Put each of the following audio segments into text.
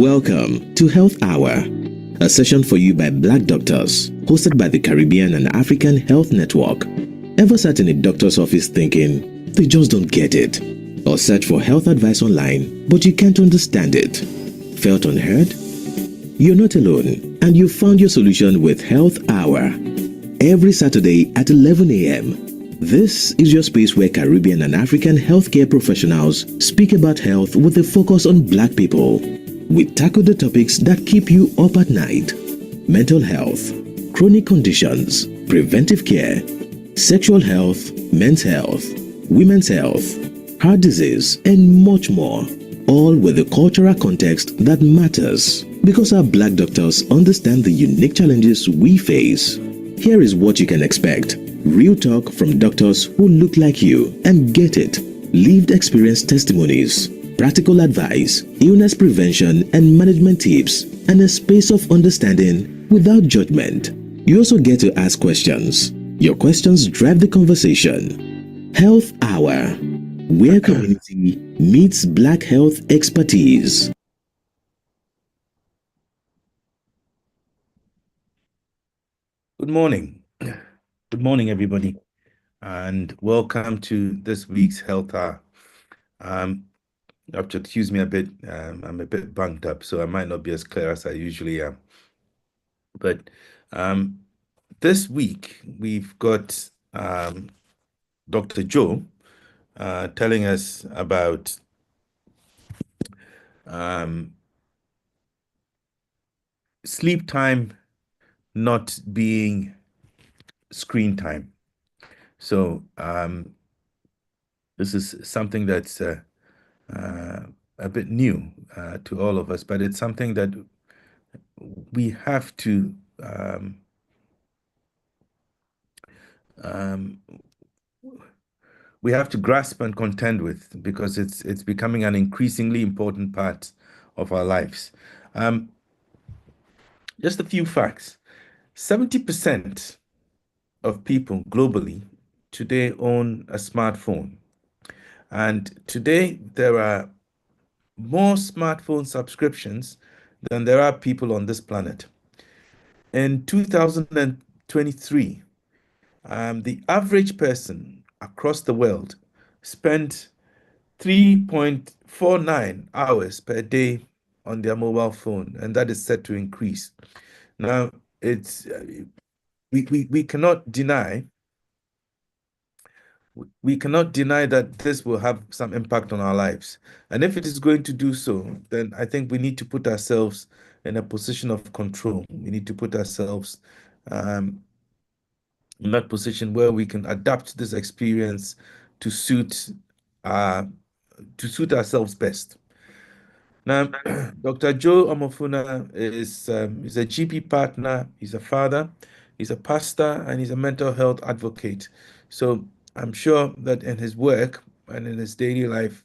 Welcome to Health Hour, a session for you by Black doctors, hosted by the Caribbean and African Health Network. Ever sat in a doctor's office thinking, they just don't get it? Or search for health advice online, but you can't understand it? Felt unheard? You're not alone, and you found your solution with Health Hour. Every Saturday at 11 a.m., this is your space where Caribbean and African healthcare professionals speak about health with a focus on Black people. We tackle the topics that keep you up at night: mental health, chronic conditions, preventive care, sexual health, men's health, women's health, heart disease, and much more. All with the cultural context that matters, because our Black doctors understand the unique challenges we face. Here is what you can expect: real talk from doctors who look like you and get it, lived experience testimonies, practical advice, illness prevention and management tips, and a space of understanding without judgment. You also get to ask questions. Your questions drive the conversation. Health Hour, where community meets Black health expertise. Good morning. Good morning, everybody, and welcome to this week's Health Hour. You have to excuse me a bit. I'm a bit bunged up, so I might not be as clear as I usually am. But this week, we've got Dr. Joe telling us about sleep time not being screen time. So this is something that's a bit new to all of us, but it's something that we have to grasp and contend with, because it's becoming an increasingly important part of our lives. Just a few facts: 70% of people globally today own a smartphone, and today there are more smartphone subscriptions than there are people on this planet. In 2023, the average person across the world spent 3.49 hours per day on their mobile phone, and that is set to increase. Now, it's we cannot deny that this will have some impact on our lives. And if it is going to do so, then I think we need to put ourselves in a position of control. We need to put ourselves in that position where we can adapt this experience to suit ourselves best. Now, Dr. Joe Omofuma is a GP partner, he's a father, he's a pastor, and he's a mental health advocate. So I'm sure that in his work and in his daily life,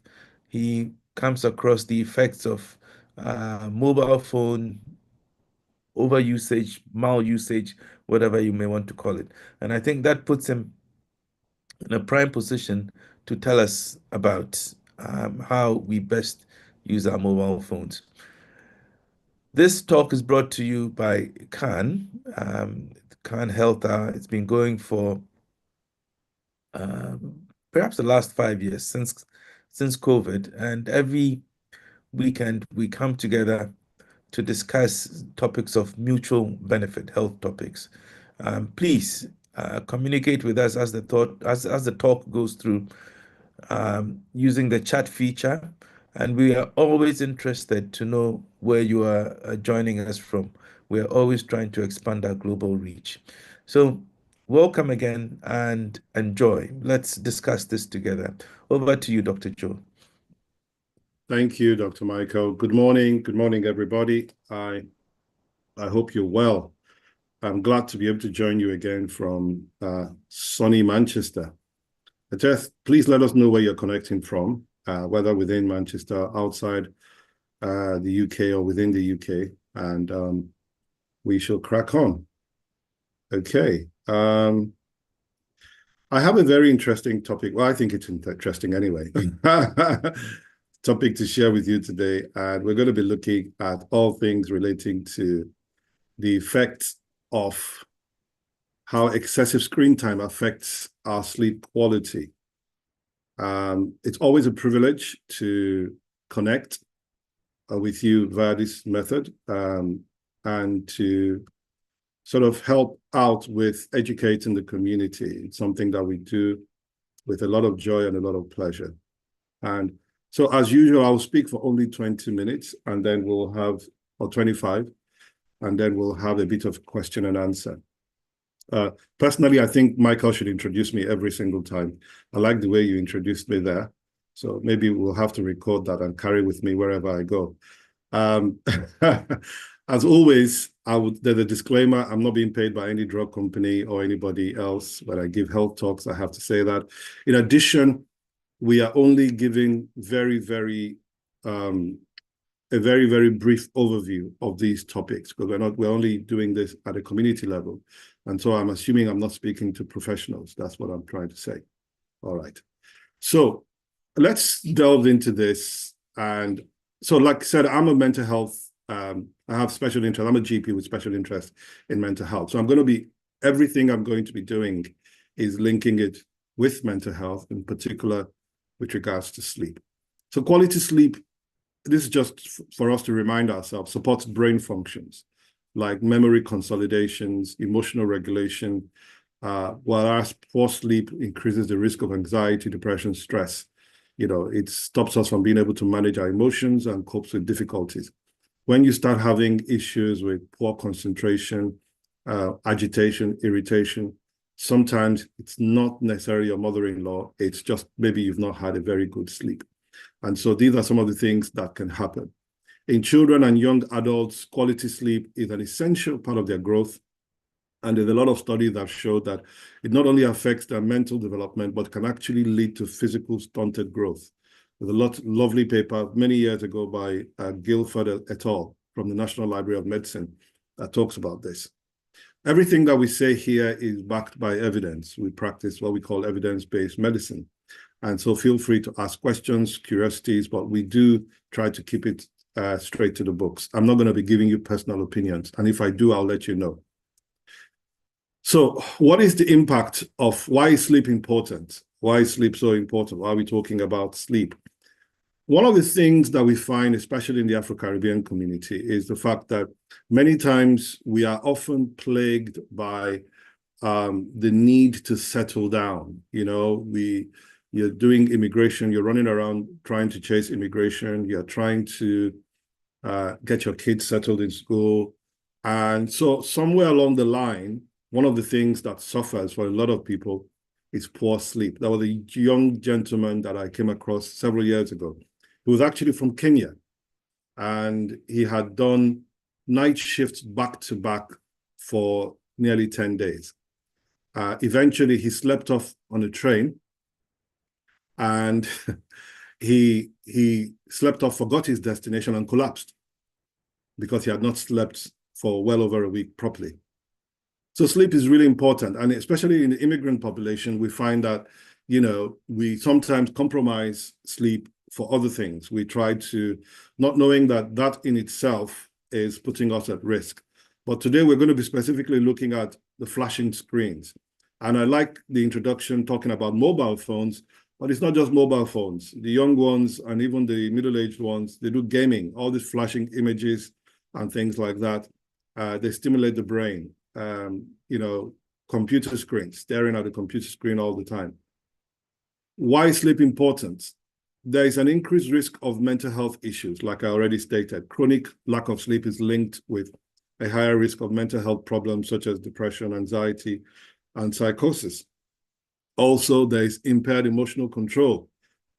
he comes across the effects of mobile phone overusage, malusage, whatever you may want to call it. And I think that puts him in a prime position to tell us about how we best use our mobile phones. This talk is brought to you by Khan Health Hour. It's been going for perhaps the last 5 years, since COVID, and every weekend we come together to discuss topics of mutual benefit, health topics. Please communicate with us as the talk goes through, using the chat feature, and we are always interested to know where you are joining us from. We are always trying to expand our global reach. So welcome again and enjoy. Let's discuss this together. Over to you, Dr. Joe. Thank you, Dr. Michael. Good morning. Good morning, everybody. I hope you're well. I'm glad to be able to join you again from sunny Manchester. Just please let us know where you're connecting from, whether within Manchester, outside the UK, or within the UK, and we shall crack on. Okay. I have a very interesting topic. Well, I think it's interesting anyway. topic to share with you today. And we're going to be looking at all things relating to the effects of how excessive screen time affects our sleep quality. It's always a privilege to connect with you via this method and to sort of help out with educating the community. It's something that we do with a lot of joy and a lot of pleasure. And so as usual, I'll speak for only 20 minutes and then we'll have, or 25, and then we'll have a bit of question and answer. Personally, I think Michael should introduce me every single time. I like the way you introduced me there. So maybe we'll have to record that and carry with me wherever I go. As always, there's a disclaimer, I'm not being paid by any drug company or anybody else when I give health talks, I have to say that. In addition, we are only giving a very, very brief overview of these topics because we're only doing this at a community level. And so I'm assuming I'm not speaking to professionals. That's what I'm trying to say. All right. So let's delve into this. And so like I said, I'm a mental health, I have special interest. I'm a GP with special interest in mental health. So everything I'm going to be doing is linking it with mental health, in particular with regards to sleep. So quality sleep, this is just for us to remind ourselves, supports brain functions like memory consolidations, emotional regulation, whereas poor sleep increases the risk of anxiety, depression, stress. It stops us from being able to manage our emotions and copes with difficulties. When you start having issues with poor concentration, agitation, irritation, sometimes it's not necessarily your mother-in-law, it's just maybe you've not had a very good sleep. And so these are some of the things that can happen. In children and young adults, quality sleep is an essential part of their growth. And there's a lot of studies that show that it not only affects their mental development, but can actually lead to physical stunted growth. There's a lovely paper many years ago by Guilford et al. From the National Library of Medicine that talks about this. Everything that we say here is backed by evidence. We practice what we call evidence-based medicine. And so feel free to ask questions, curiosities, but we do try to keep it straight to the books. I'm not going to be giving you personal opinions. And if I do, I'll let you know. So what is the impact of why is sleep important? Why is sleep so important? Why are we talking about sleep? One of the things that we find, especially in the Afro-Caribbean community, is the fact that many times we are often plagued by the need to settle down. You're doing immigration, you're running around trying to chase immigration, you're trying to get your kids settled in school. And so somewhere along the line, one of the things that suffers for a lot of people is poor sleep. There was a young gentleman that I came across several years ago. He was actually from Kenya, and he had done night shifts back to back for nearly 10 days. Eventually, he slept off on a train, and he slept off, forgot his destination, and collapsed because he had not slept for well over a week properly. So sleep is really important, and especially in the immigrant population, we find that, we sometimes compromise sleep for other things. We try to, not knowing that in itself is putting us at risk. But today we're going to be specifically looking at the flashing screens. And I like the introduction talking about mobile phones, but it's not just mobile phones. The young ones and even the middle-aged ones, they do gaming, all these flashing images and things like that. They stimulate the brain. Computer screens, staring at the computer screen all the time. Why is sleep important? There is an increased risk of mental health issues, like I already stated. Chronic lack of sleep is linked with a higher risk of mental health problems such as depression, anxiety, and psychosis. Also, there is impaired emotional control,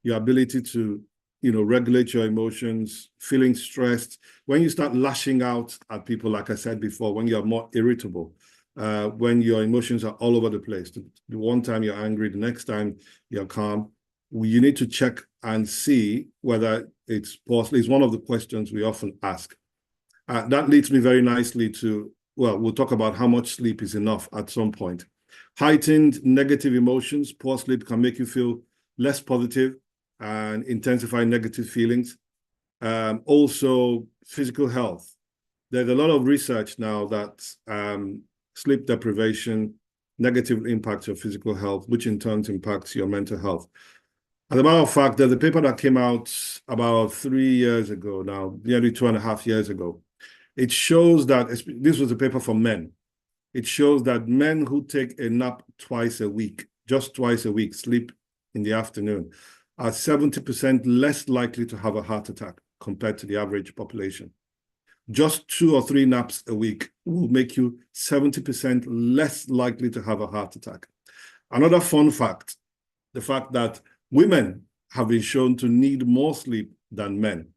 your ability to, regulate your emotions, feeling stressed. When you start lashing out at people, like I said before, when you're more irritable, when your emotions are all over the place. The one time you're angry, the next time you're calm. You need to check and see whether it's possible. It's one of the questions we often ask. That leads me very nicely to, we'll talk about how much sleep is enough at some point. Heightened negative emotions, poor sleep can make you feel less positive and intensify negative feelings. Also, physical health. There's a lot of research now that sleep deprivation negatively impacts your physical health, which in turn impacts your mental health. As a matter of fact, there's a paper that came out about 3 years ago now, nearly 2.5 years ago. It shows that, this was a paper for men. It shows that men who take a nap twice a week, just twice a week, sleep in the afternoon, are 70% less likely to have a heart attack compared to the average population. Just 2 or 3 naps a week will make you 70% less likely to have a heart attack. Another fun fact, the fact that women have been shown to need more sleep than men.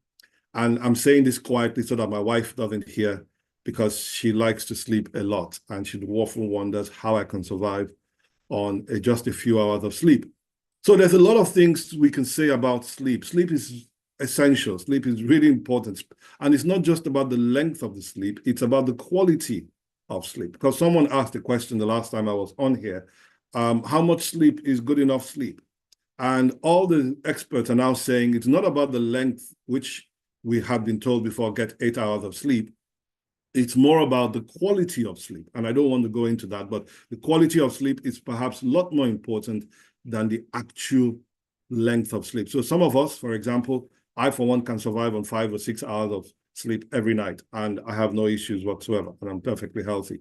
And I'm saying this quietly so that my wife doesn't hear, because she likes to sleep a lot and she often wonders how I can survive on just a few hours of sleep. So there's a lot of things we can say about sleep. Sleep is essential. Sleep is really important. And it's not just about the length of the sleep, it's about the quality of sleep. Because someone asked a question the last time I was on here, how much sleep is good enough sleep? And all the experts are now saying it's not about the length, which we have been told before, get 8 hours of sleep. It's more about the quality of sleep. And I don't want to go into that, but the quality of sleep is perhaps a lot more important than the actual length of sleep. So some of us, for example, I, for one, can survive on 5 or 6 hours of sleep every night, and I have no issues whatsoever, and I'm perfectly healthy.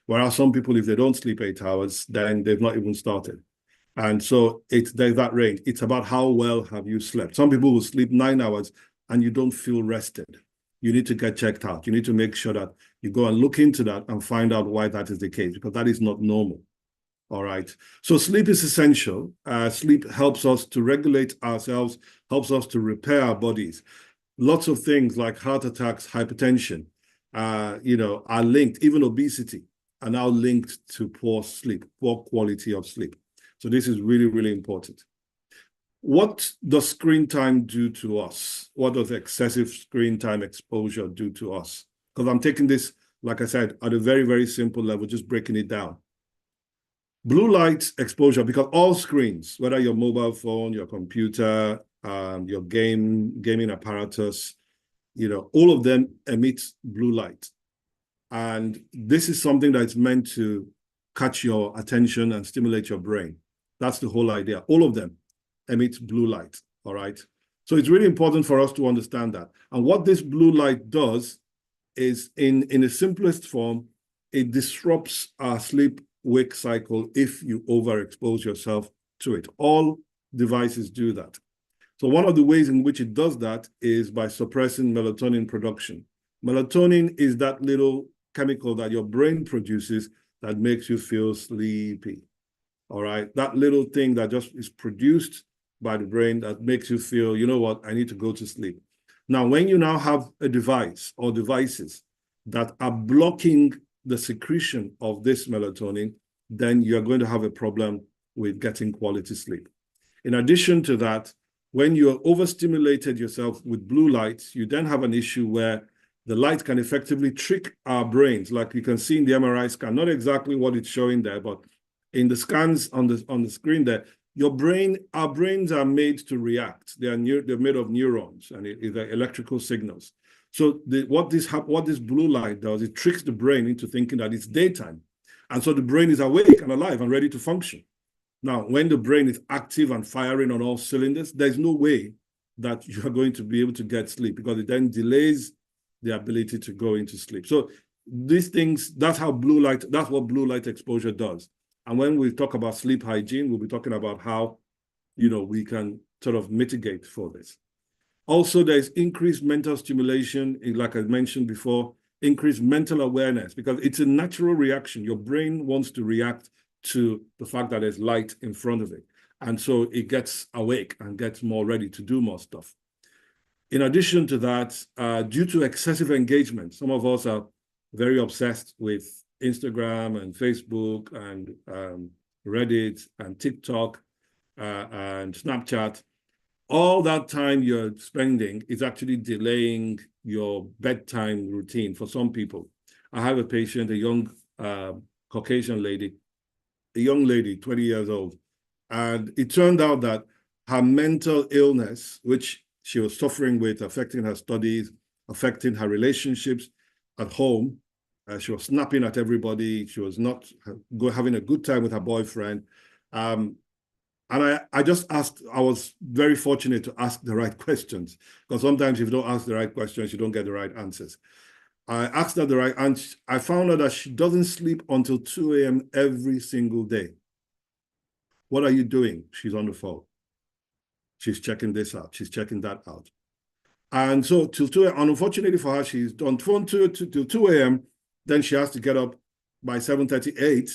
Whereas some people, if they don't sleep 8 hours, then they've not even started. And so there's that range. It's about how well have you slept. Some people will sleep 9 hours and you don't feel rested. You need to get checked out. You need to make sure that you go and look into that and find out why that is the case, because that is not normal. All right. So sleep is essential. Sleep helps us to regulate ourselves, helps us to repair our bodies. Lots of things like heart attacks, hypertension, are linked. Even obesity are now linked to poor sleep, poor quality of sleep. So this is really, really important. What does screen time do to us? What does excessive screen time exposure do to us? Because I'm taking this, like I said, at a very, very simple level, just breaking it down. Blue light exposure, because all screens, whether your mobile phone, your computer, your gaming apparatus, all of them emit blue light. And this is something that's meant to catch your attention and stimulate your brain. That's the whole idea. All of them emit blue light, all right? So it's really important for us to understand that. And what this blue light does is, in the simplest form, it disrupts our sleep-wake cycle if you overexpose yourself to it. All devices do that. So one of the ways in which it does that is by suppressing melatonin production. Melatonin is that little chemical that your brain produces that makes you feel sleepy, all right? That little thing that just is produced by the brain that makes you feel, you know what, I need to go to sleep. Now, when you now have a device or devices that are blocking the secretion of this melatonin, then you're going to have a problem with getting quality sleep. In addition to that, when you're overstimulated yourself with blue light, you then have an issue where the light can effectively trick our brains, like you can see in the MRI scan, not exactly what it's showing there, but in the scans on the screen there, our brains are made to react. They're made of neurons, and they're electrical signals. So what this blue light does, it tricks the brain into thinking that it's daytime. And so the brain is awake and alive and ready to function. Now, when the brain is active and firing on all cylinders, there's no way that you are going to be able to get sleep, because it then delays the ability to go into sleep. So these things, that's what blue light exposure does. And when we talk about sleep hygiene, we'll be talking about how, we can sort of mitigate for this. Also, there's increased mental stimulation, like I mentioned before, increased mental awareness, because it's a natural reaction. Your brain wants to react to the fact that there's light in front of it. And so it gets awake and gets more ready to do more stuff. In addition to that, due to excessive engagement, some of us are very obsessed with Instagram and Facebook and Reddit and TikTok and Snapchat. All that time you're spending is actually delaying your bedtime routine for some people. I have a patient, a young Caucasian lady, 20 years old, and it turned out that her mental illness, which she was suffering with, affecting her studies, affecting her relationships at home. She was snapping at everybody. She was not having a good time with her boyfriend. And I just asked, I was very fortunate to ask the right questions, because sometimes if you don't ask the right questions, you don't get the right answers. I asked her the right answer. I found out that she doesn't sleep until 2 a.m. every single day. What are you doing? She's on the phone. She's checking this out. She's checking that out. And so till 2 a.m., unfortunately for her, she's on phone till 2 a.m. Then she has to get up by 7:38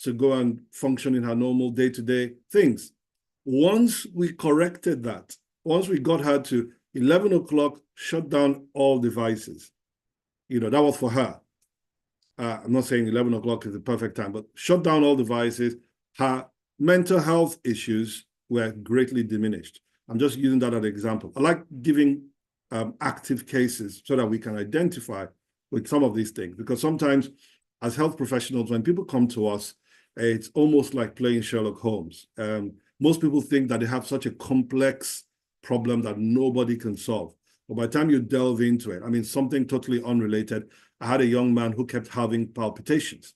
to go and function in her normal day-to-day things. Once we corrected that, once we got her to 11 o'clock, shut down all devices. That was for her. I'm not saying 11 o'clock is the perfect time, but shut down all devices. Her mental health issues were greatly diminished. I'm just using that as an example. I like giving active cases so that we can identify with some of these things, because sometimes as health professionals, when people come to us, it's almost like playing Sherlock Holmes. Most people think that they have such a complex problem that nobody can solve. But by the time you delve into it, I mean, something totally unrelated. I had a young man who kept having palpitations.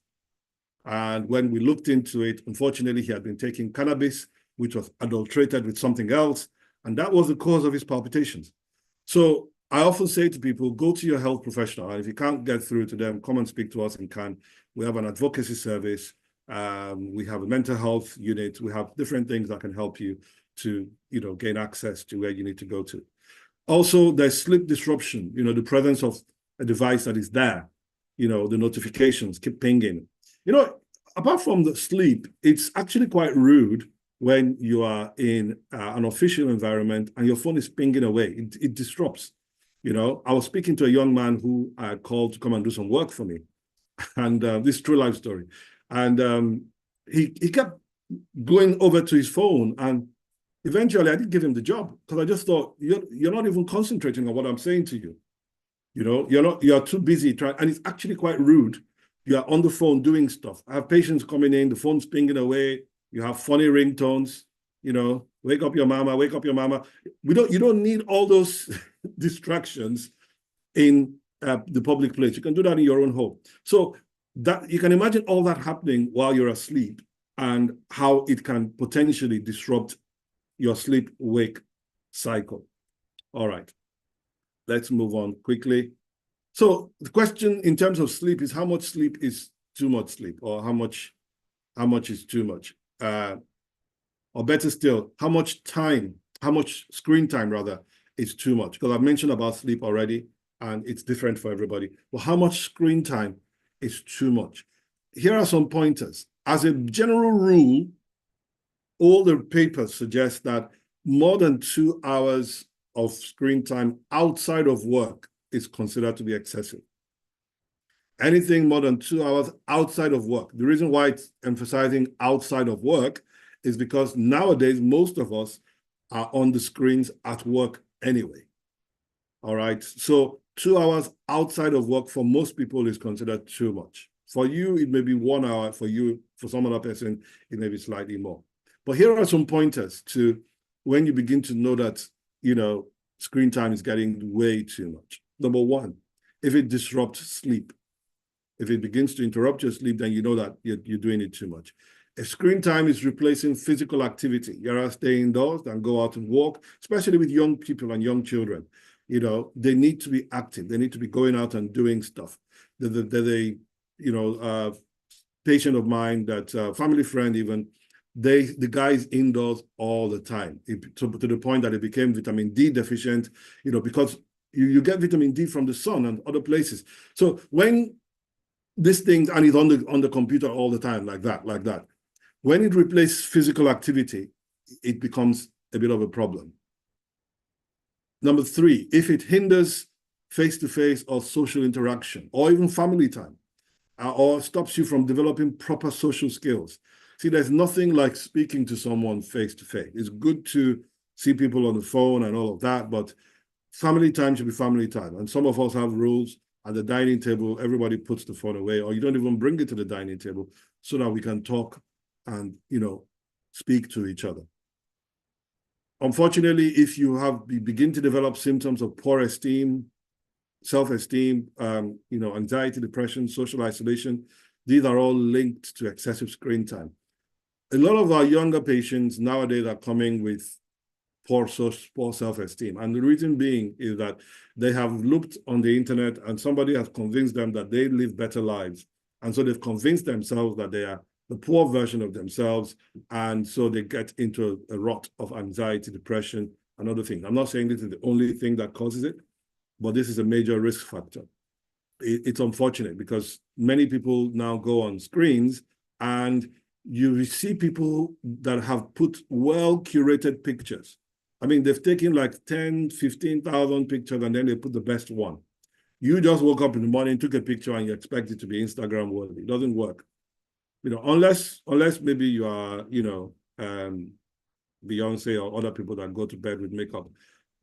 And when we looked into it, unfortunately, he had been taking cannabis, which was adulterated with something else. And that was the cause of his palpitations. So I often say to people, go to your health professional. And if you can't get through to them, come and speak to us in Cannes. We have an advocacy service. We have a mental health unit. We have different things that can help you to, gain access to where you need to go to. Also, there's sleep disruption, the presence of a device that is there, the notifications keep pinging. Apart from the sleep, it's actually quite rude when you are in an official environment and your phone is pinging away. It disrupts. I was speaking to a young man who I called to come and do some work for me. And this is a true life story. And he kept going over to his phone, and eventually I didn't give him the job because I just thought, you're not even concentrating on what I'm saying to you. You're too busy trying, and it's actually quite rude. You are on the phone doing stuff. I have patients coming in, the phone's pinging away. You have funny ringtones, wake up your mama, wake up your mama. You don't need all those distractions in the public place. You can do that in your own home. So that you can imagine all that happening while you're asleep and how it can potentially disrupt your sleep-wake cycle. All right, let's move on quickly. So the question in terms of sleep is how much sleep is too much sleep, or how much is too much? Or better still, how much screen time rather is too much? Because I've mentioned about sleep already, and it's different for everybody. Well, how much screen time is too much? Here are some pointers. As a general rule, all the papers suggest that more than 2 hours of screen time outside of work is considered to be excessive. Anything more than 2 hours outside of work. The reason why it's emphasizing outside of work is because nowadays, most of us are on the screens at work anyway. All right. So 2 hours outside of work for most people is considered too much. For you, it may be 1 hour. For some other person, it may be slightly more. But here are some pointers to when you begin to know that, screen time is getting way too much. Number one, if it disrupts sleep. If it begins to interrupt your sleep, then you know that you're doing it too much. If screen time is replacing physical activity, you rather stay indoors than go out and walk, especially with young people and young children. They need to be active. They need to be going out and doing stuff. There's a patient of mine, that family friend even, the guy's indoors all the time, to the point that he became vitamin D deficient, because you get vitamin D from the sun and other places. So when this thing, and he's on the computer all the time like that, when it replaces physical activity, it becomes a bit of a problem. Number three, if it hinders face-to-face or social interaction, or even family time, or stops you from developing proper social skills. See, there's nothing like speaking to someone face-to-face. It's good to see people on the phone and all of that, but family time should be family time. And some of us have rules. At the dining table, everybody puts the phone away, or you don't even bring it to the dining table so that we can talk and, speak to each other. unfortunately, if you begin to develop symptoms of poor esteem, self-esteem, anxiety, depression, social isolation, these are all linked to excessive screen time. A lot of our younger patients nowadays are coming with poor self-esteem. And the reason being is that they have looked on the internet and somebody has convinced them that they live better lives. And so they've convinced themselves that they are the poor version of themselves. And so they get into a rut of anxiety, depression, and other things. I'm not saying this is the only thing that causes it, but this is a major risk factor. It's unfortunate because many people now go on screens and you see people that have put well-curated pictures. I mean, they've taken like 10, 15,000 pictures and then they put the best one. You just woke up in the morning, took a picture and you expect it to be Instagram worthy. It doesn't work. Unless maybe you are, Beyonce or other people that go to bed with makeup,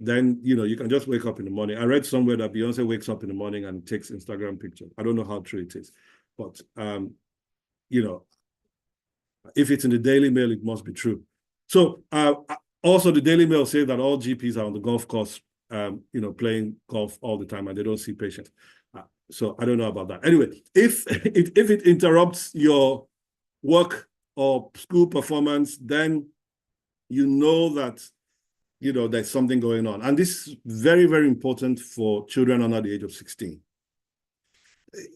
then, you can just wake up in the morning. I read somewhere that Beyonce wakes up in the morning and takes Instagram pictures. I don't know how true it is, but, if it's in the Daily Mail, it must be true. So also the Daily Mail says that all GPs are on the golf course, playing golf all the time and they don't see patients. So I don't know about that. Anyway, if it interrupts your work or school performance, then you know that there's something going on. And this is very, very important for children under the age of 16.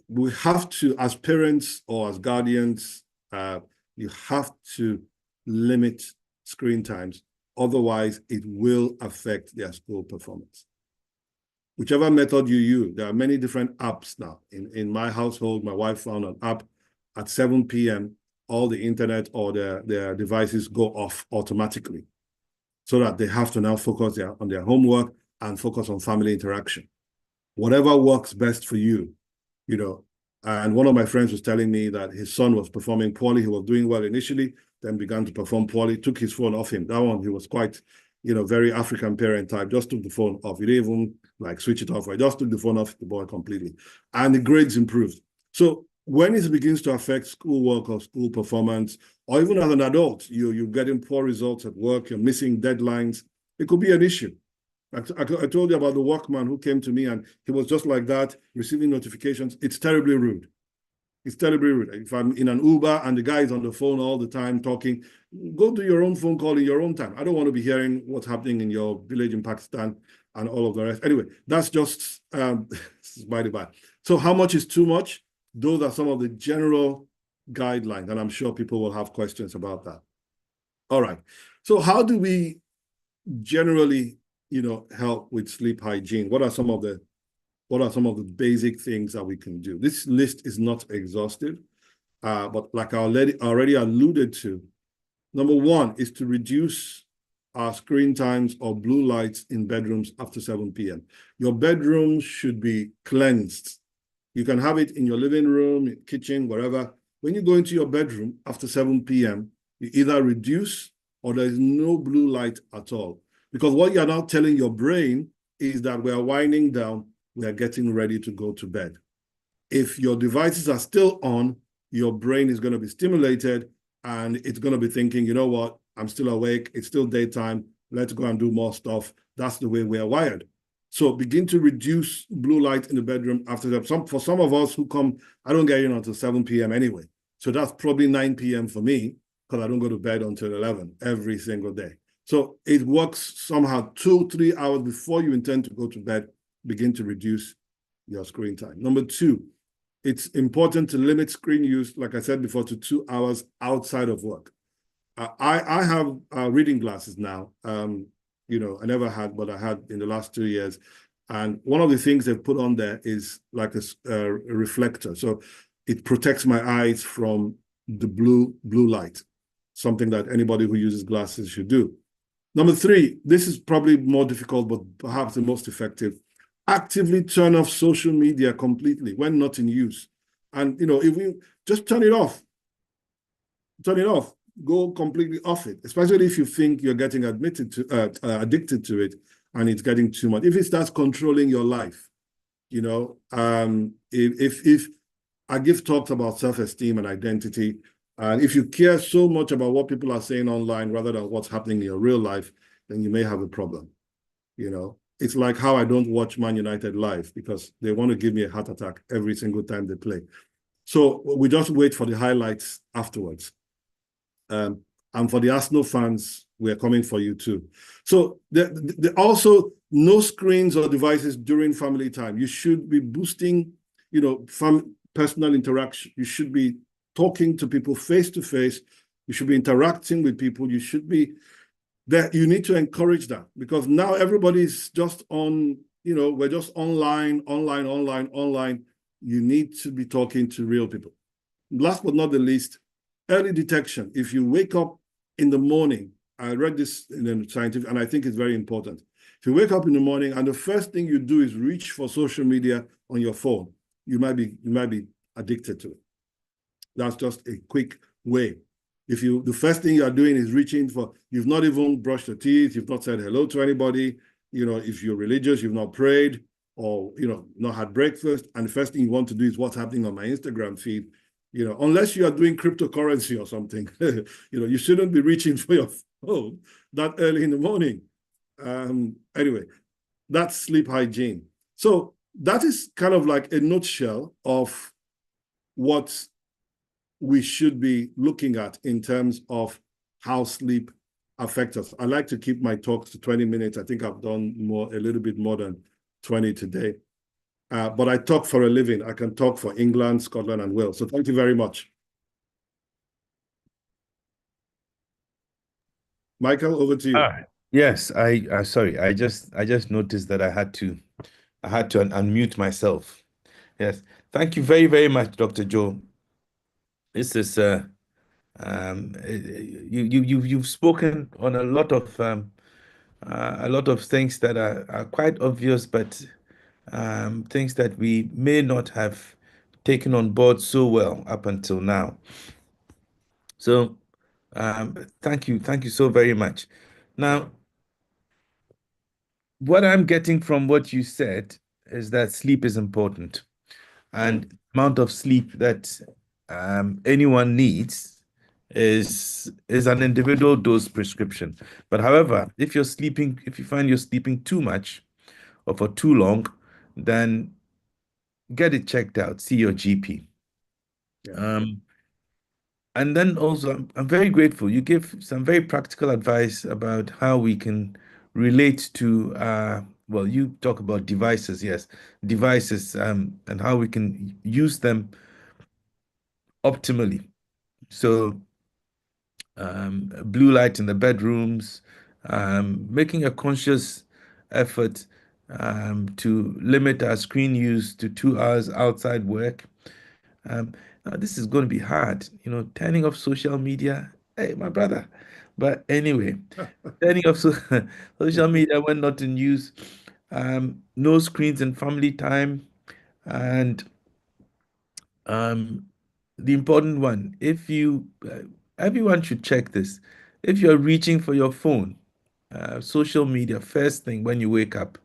We have to, as parents or as guardians, you have to limit screen times. Otherwise, it will affect their school performance. Whichever method you use, there are many different apps now. In my household, my wife found an app at 7 p.m., all the internet or their devices go off automatically so that they have to now focus on their homework and focus on family interaction. Whatever works best for you, And one of my friends was telling me that his son was performing poorly. He was doing well initially, then began to perform poorly, took his phone off him. That one, he was quite, very African parent type, just took the phone off. He didn't even switch it off. He just took the phone off the boy completely. And the grades improved. So when it begins to affect schoolwork or school performance, or even as an adult, you're getting poor results at work, you're missing deadlines, it could be an issue. I told you about the workman who came to me and he was just like that, receiving notifications. It's terribly rude. It's terribly rude. If I'm in an Uber and the guy is on the phone all the time talking, go do your own phone call in your own time. I don't want to be hearing what's happening in your village in Pakistan and all of the rest. Anyway, that's just by the by. So how much is too much? Those are some of the general guidelines, and I'm sure people will have questions about that. All right. So how do we generally help with sleep hygiene? What are some of the basic things that we can do? This list is not exhaustive, but like I already alluded to, number one is to reduce our screen times or blue lights in bedrooms after 7 p.m. Your bedroom should be cleansed. You can have it in your living room, kitchen, wherever. When you go into your bedroom after 7 p.m., you either reduce or there is no blue light at all. Because what you're now telling your brain is that we are winding down, we are getting ready to go to bed. If your devices are still on, your brain is going to be stimulated and it's going to be thinking, you know what, I'm still awake, it's still daytime, let's go and do more stuff. That's the way we are wired. So begin to reduce blue light in the bedroom after that. For some of us who come, I don't get in until 7 p.m. anyway. So that's probably 9 p.m. for me because I don't go to bed until 11 every single day. So it works somehow 2-3 hours before you intend to go to bed, begin to reduce your screen time. Number two, it's important to limit screen use, like I said before, to 2 hours outside of work. I have reading glasses now. I never had, but I had in the last 2 years. And one of the things they've put on there is like a reflector. So it protects my eyes from the blue light, something that anybody who uses glasses should do. Number three, this is probably more difficult, but perhaps the most effective. Actively turn off social media completely when not in use. And, if we just turn it off, go completely off it, especially if you think you're getting addicted to it and it's getting too much. If it starts controlling your life, if I give talks about self-esteem and identity, and if you care so much about what people are saying online rather than what's happening in your real life, then you may have a problem. It's like how I don't watch Man United live because they want to give me a heart attack every single time they play. So we just wait for the highlights afterwards. And for the Arsenal fans, we're coming for you too. So also no screens or devices during family time. You should be boosting, personal interaction. You should be talking to people face to face. You should be interacting with people. You should be that you need to encourage that because now everybody's just on, we're just online. You need to be talking to real people. Last but not the least, early detection. If you wake up in the morning, I read this in the scientific, and I think it's very important. If you wake up in the morning and the first thing you do is reach for social media on your phone, you might be addicted to it. That's just a quick way. If the first thing you are doing is reaching for, you've not even brushed your teeth, you've not said hello to anybody, if you're religious, you've not prayed or, not had breakfast, and the first thing you want to do is what's happening on my Instagram feed, unless you are doing cryptocurrency or something, you shouldn't be reaching for your phone that early in the morning. Anyway, that's sleep hygiene. So that is kind of like a nutshell of what we should be looking at in terms of how sleep affects us. I like to keep my talks to 20 minutes. I think I've done a little bit more than 20 today. But I talk for a living. I can talk for England, Scotland, and Wales. So thank you very much. Michael, over to you. Yes, sorry. I just noticed that I had to unmute myself. Yes. Thank you very, very much, Dr. Joe. This is you've spoken on a lot of things that are quite obvious, but things that we may not have taken on board so well up until now. So thank you so very much. Now, what I'm getting from what you said is that sleep is important, and amount of sleep that anyone needs is an individual dose prescription. But however, if you find you're sleeping too much or for too long, then get it checked out, see your GP. Yeah. And then also, I'm very grateful. You give some very practical advice about how we can relate to, well, you talk about devices, yes, devices, and how we can use them optimally. So, blue light in the bedrooms, making a conscious effort to limit our screen use to 2 hours outside work. Now this is going to be hard, turning off social media. Hey, my brother. But anyway, turning off social media when not in use, no screens and family time, and the important one, everyone should check this. If you're reaching for your phone, social media first thing when you wake up,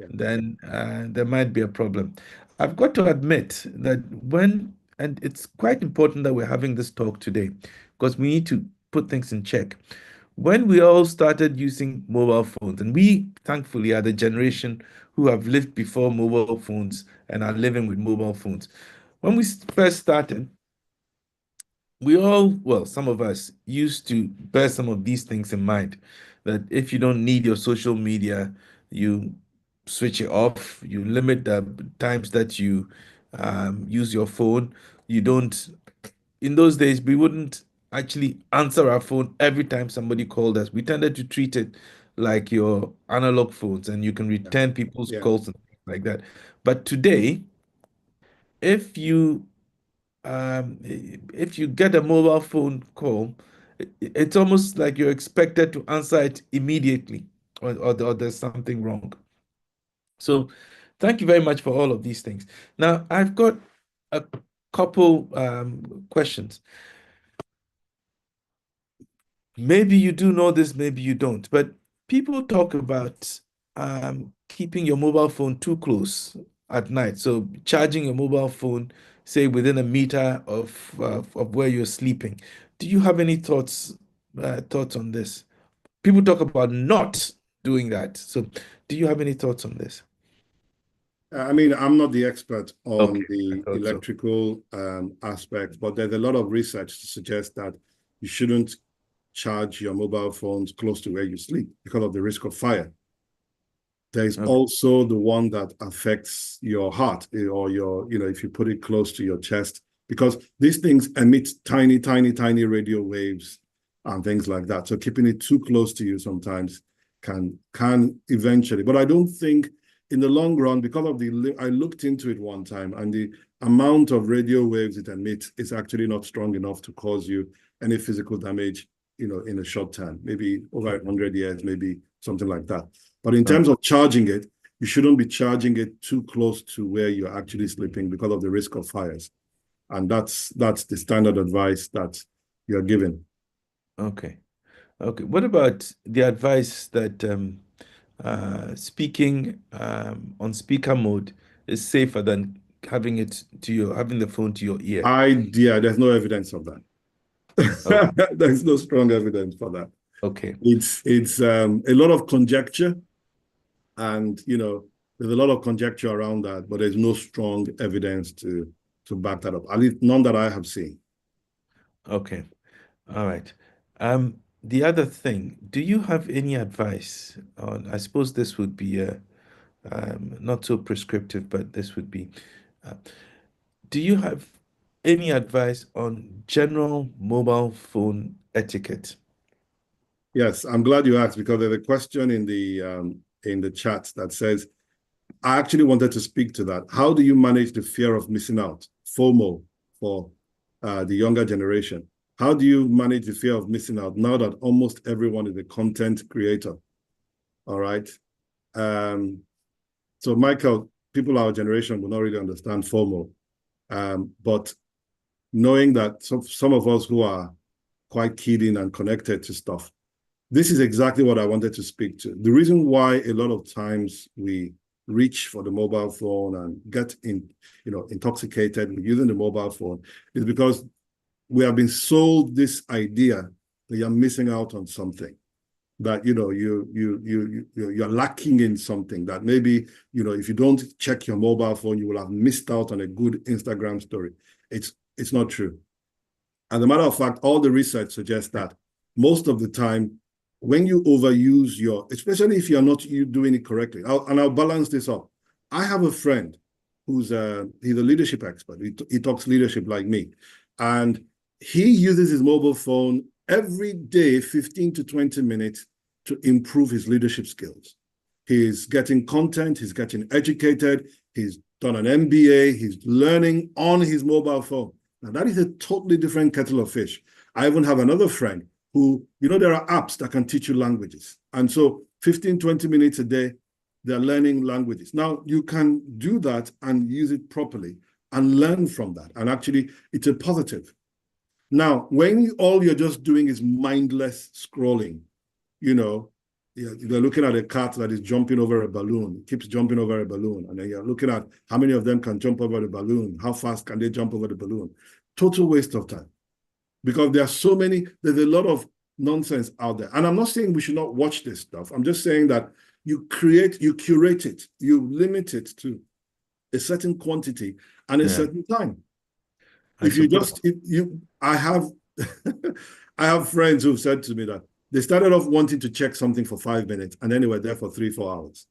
then there might be a problem. I've got to admit that and it's quite important that we're having this talk today because we need to put things in check. When we all started using mobile phones, and we thankfully are the generation who have lived before mobile phones and are living with mobile phones. When we first started, well, some of us used to bear some of these things in mind, that if you don't need your social media, you switch it off, you limit the times that you use your phone. You don't, in those days, we wouldn't actually answer our phone every time somebody called us. We tended to treat it like your analog phones, and you can return people's calls and things like that. But today, if you get a mobile phone call, it's almost like you're expected to answer it immediately, or there's something wrong. So thank you very much for all of these things. Now, I've got a couple questions. Maybe you do know this, maybe you don't, but people talk about keeping your mobile phone too close at night. So charging your mobile phone, say within a meter of where you're sleeping. Do you have any thoughts on this? people talk about not doing that. So do you have any thoughts on this? I mean, I'm not the expert on Okay, I the thought so. electrical aspect, but there's a lot of research to suggest that you shouldn't charge your mobile phones close to where you sleep because of the risk of fire. There is Okay. also the one that affects your heart or your, if you put it close to your chest, because these things emit tiny, tiny, tiny radio waves and things like that. So keeping it too close to you sometimes can eventually, but I don't think in the long run, because of I looked into it one time, and the amount of radio waves it emits is actually not strong enough to cause you any physical damage, in a short time, maybe over 100 years, maybe something like that. But in terms of charging it, you shouldn't be charging it too close to where you're actually sleeping because of the risk of fires. And that's the standard advice that you're given. Okay. Okay. What about the advice that speaking on speaker mode is safer than having the phone to your ear? There's no evidence of that. Okay. There's no strong evidence for that. Okay. It's a lot of conjecture, and there's a lot of conjecture around that, but there's no strong evidence to back that up. At least none that I have seen. Okay. All right. The other thing, do you have any advice on, I suppose this would be not so prescriptive, but this would be, do you have any advice on general mobile phone etiquette? Yes, I'm glad you asked, because there's a question in the chat that says, I actually wanted to speak to that. How do you manage the fear of missing out, FOMO, for the younger generation? How do you manage the fear of missing out now that almost everyone is a content creator? All right. So Michael, people our generation will not really understand FOMO. But knowing that some of us who are quite keyed in and connected to stuff, this is exactly what I wanted to speak to. The reason why a lot of times we reach for the mobile phone and get intoxicated with using the mobile phone is because we have been sold this idea that you're missing out on something, that you're lacking in something, that maybe if you don't check your mobile phone, you will have missed out on a good Instagram story. It's not true. As a matter of fact, all the research suggests that most of the time, when you overuse especially if you're not doing it correctly, I'll balance this up. I have a friend he's a leadership expert. He talks leadership like me. And he uses his mobile phone every day, 15 to 20 minutes, to improve his leadership skills. He's getting content, he's getting educated, he's done an MBA, he's learning on his mobile phone. Now, that is a totally different kettle of fish. I even have another friend who, there are apps that can teach you languages. And so 15, 20 minutes a day, they're learning languages. Now, you can do that and use it properly and learn from that. And actually, it's a positive. Now, when all you're just doing is mindless scrolling, they're looking at a cat that is jumping over a balloon, it keeps jumping over a balloon. And then you're looking at how many of them can jump over the balloon, how fast can they jump over the balloon. Total waste of time. Because there's a lot of nonsense out there. And I'm not saying we should not watch this stuff. I'm just saying that you curate it, you limit it to a certain quantity and a certain time. I have I have friends who've said to me that they started off wanting to check something for 5 minutes and then they were there for 3-4 hours.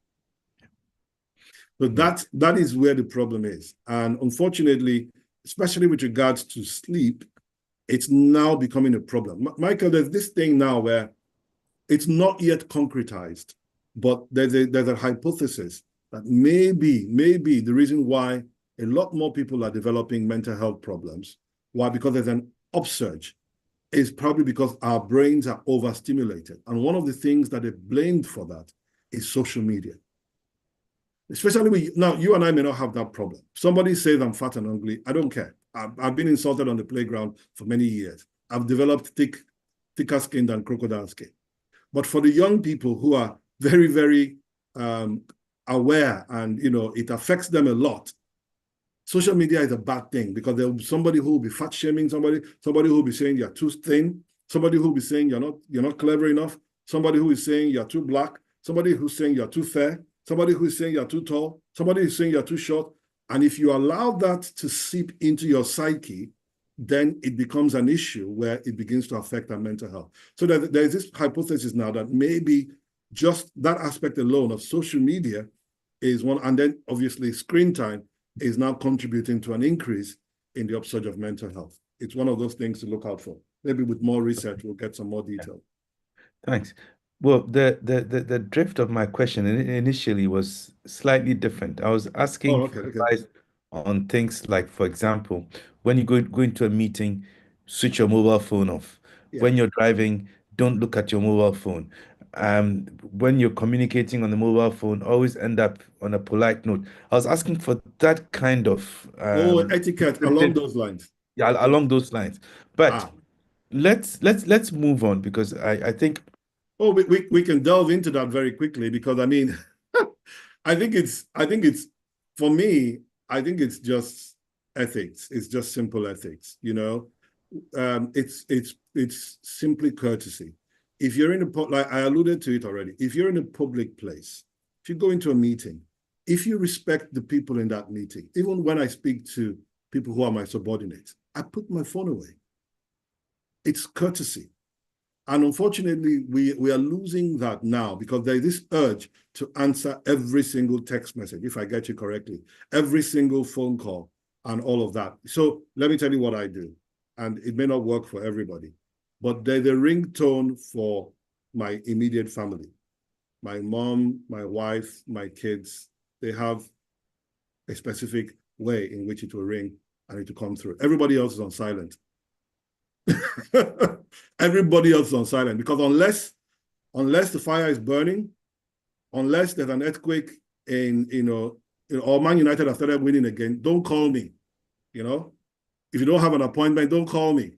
So that is where the problem is. And unfortunately, especially with regards to sleep, it's now becoming a problem. Michael, there's this thing now where it's not yet concretized, but there's a hypothesis that maybe the reason why a lot more people are developing mental health problems, why? Because there's an upsurge, is probably because our brains are overstimulated. And one of the things that they've blamed for that is social media. Especially now, you and I may not have that problem. Somebody says I'm fat and ugly, I don't care. I've been insulted on the playground for many years. I've developed thicker skin than crocodile skin. But for the young people who are very, very aware and, it affects them a lot, social media is a bad thing, because there will be somebody who will be fat shaming somebody who will be saying you're too thin, somebody who will be saying you're not clever enough. somebody who is saying you're too black, somebody who's saying you're too fair, somebody who is saying you're too tall, somebody who's saying you're too short. And if you allow that to seep into your psyche, then it becomes an issue where it begins to affect our mental health. So there's this hypothesis now that maybe just that aspect alone of social media is one, and then obviously screen time is now contributing to an increase in the upsurge of mental health. It's one of those things to look out for. Maybe with more research, we'll get some more detail. Thanks. Well, the drift of my question initially was slightly different. I was asking Oh, for okay. advice on things like, for example, when you go into a meeting, switch your mobile phone off. Yeah. When you're driving, don't look at your mobile phone. When you're communicating on the mobile phone, always end up on a polite note. I was asking for that kind of etiquette along those lines. yeah, along those lines. But Ah. let's move on because I think Oh, we can delve into that very quickly because I mean, I think it's for me, I think it's just ethics. It's just simple ethics, you know. It's simply courtesy. If you're in a like I alluded to it already, if you're in a public place, if you go into a meeting, if you respect the people in that meeting, even when I speak to people who are my subordinates, I put my phone away. It's courtesy. And unfortunately, we are losing that now because there is this urge to answer every single text message, if I get you correctly, every single phone call and all of that. So let me tell you what I do. And it may not work for everybody, but there's a ringtone for my immediate family. My mom, my wife, my kids, they have a specific way in which it will ring and it will come through. Everybody else is on silent. Everybody else is on silent because unless the fire is burning, unless there's an earthquake in or Man United have started winning again, don't call me. You know, if you don't have an appointment, don't call me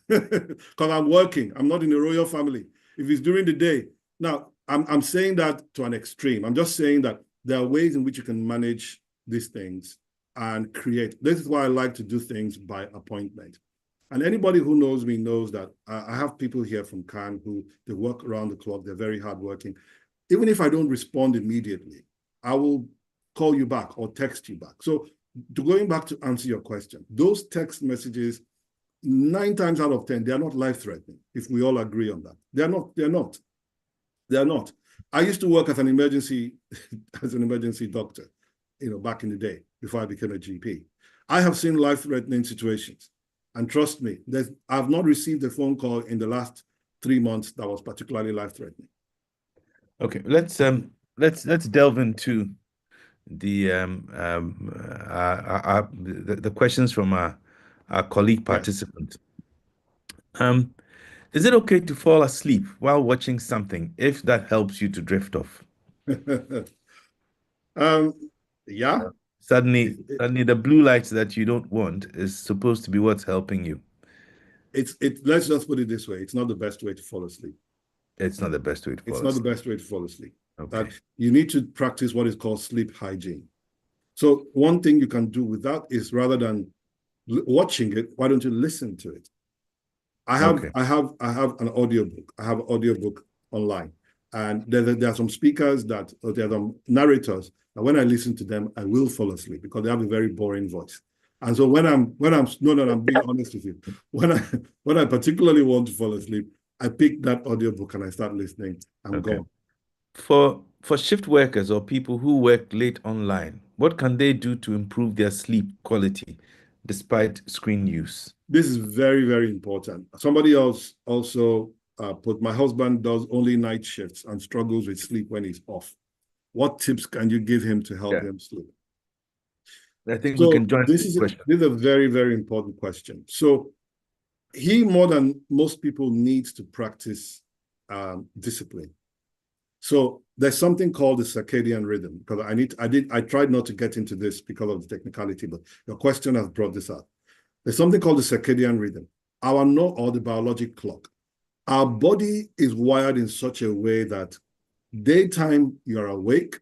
because I'm working. I'm not in the royal family. If it's during the day, now I'm saying that to an extreme. I'm just saying that there are ways in which you can manage these things and create. This is why I like to do things by appointment. And anybody who knows me knows that I have people here from Cannes who they work around the clock. They're very hardworking. Even if I don't respond immediately, I will call you back or text you back. So going back to answer your question, those text messages, 9 times out of 10, they are not life-threatening, if we all agree on that. They're not. I used to work as an emergency doctor, back in the day before I became a GP. I have seen life-threatening situations. And trust me, I've not received a phone call in the last 3 months that was particularly life-threatening. Okay, let's delve into the questions from our colleague participant. Yes. Is it okay to fall asleep while watching something if that helps you to drift off? Yeah. Suddenly the blue light that you don't want is supposed to be what's helping you. Let's just put it this way. It's not the best way to fall asleep. It's not the best way to fall asleep. It's not the best way to fall asleep. Okay. You need to practice what is called sleep hygiene. So one thing you can do with that is rather than watching it, why don't you listen to it? I have an audiobook. I have an audiobook online. And there are some speakers there are some narrators, and when I listen to them, I will fall asleep because they have a very boring voice. And so I'm being honest with you. When I particularly want to fall asleep, I pick that audiobook and I start listening. I'm gone. For shift workers or people who work late online, what can they do to improve their sleep quality despite screen use? This is very, very important. Somebody else also put, my husband does only night shifts and struggles with sleep when he's off. What tips can you give him to help him sleep? I think we can join this question. This is a very, very important question. So he, more than most people, needs to practice discipline. So there's something called the circadian rhythm, because I tried not to get into this because of the technicality, but your question has brought this up. There's something called the circadian rhythm, or the biologic clock. Our body is wired in such a way that daytime you're awake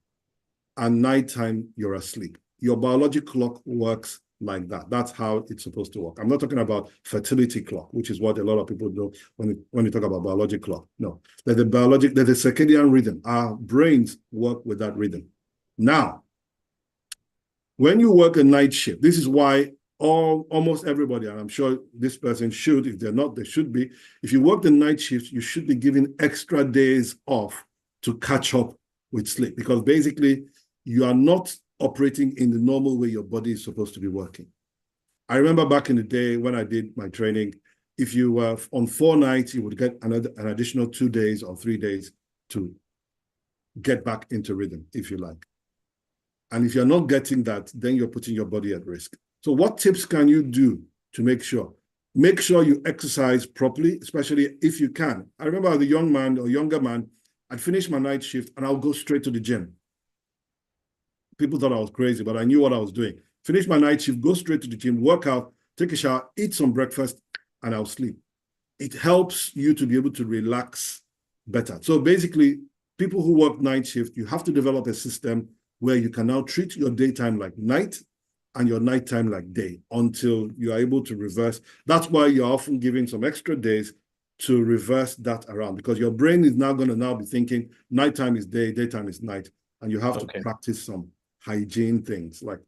and nighttime you're asleep. Your biologic clock works like that. That's how it's supposed to work. I'm not talking about fertility clock, which is what a lot of people do when you talk about biologic clock. No, there's a circadian rhythm. Our brains work with that rhythm. Now, when you work a night shift, this is why almost everybody, and I'm sure this person should, if they're not, they should be. If you work the night shift, you should be given extra days off to catch up with sleep, because basically you are not operating in the normal way your body is supposed to be working. I remember back in the day when I did my training, if you were on 4 nights, you would get an additional 2 days or 3 days to get back into rhythm, if you like. And if you're not getting that, then you're putting your body at risk. So what tips can you do to make sure? Make sure you exercise properly, especially if you can. I remember as a young man or younger man, I'd finish my night shift and I'll go straight to the gym. People thought I was crazy, but I knew what I was doing. Finish my night shift, go straight to the gym, work out, take a shower, eat some breakfast, and I'll sleep. It helps you to be able to relax better. So basically, people who work night shift, you have to develop a system where you can now treat your daytime like night and your nighttime like day until you are able to reverse. That's why you're often giving some extra days to reverse that around, because your brain is now going to now be thinking nighttime is day, daytime is night, and you have to practice some hygiene things like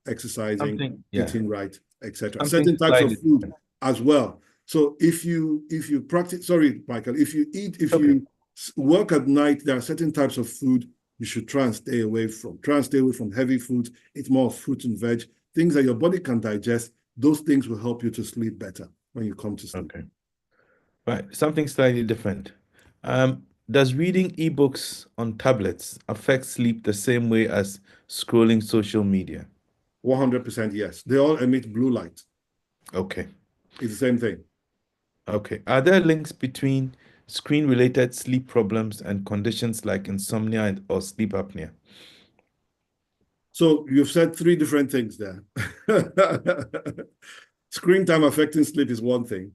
exercising, eating right, etc. Certain types of food as well. So if you practice, sorry, Michael, if you work at night, there are certain types of food you should try and stay away from. Try and stay away from heavy foods. Eat more fruit and veg, things that your body can digest. Those things will help you to sleep better when you come to sleep. Okay. Right. Something slightly different. Does reading ebooks on tablets affect sleep the same way as scrolling social media? 100% yes. They all emit blue light. Okay. It's the same thing. Okay. Are there links between screen-related sleep problems and conditions like insomnia or sleep apnea? So you've said 3 different things there. Screen time affecting sleep is one thing.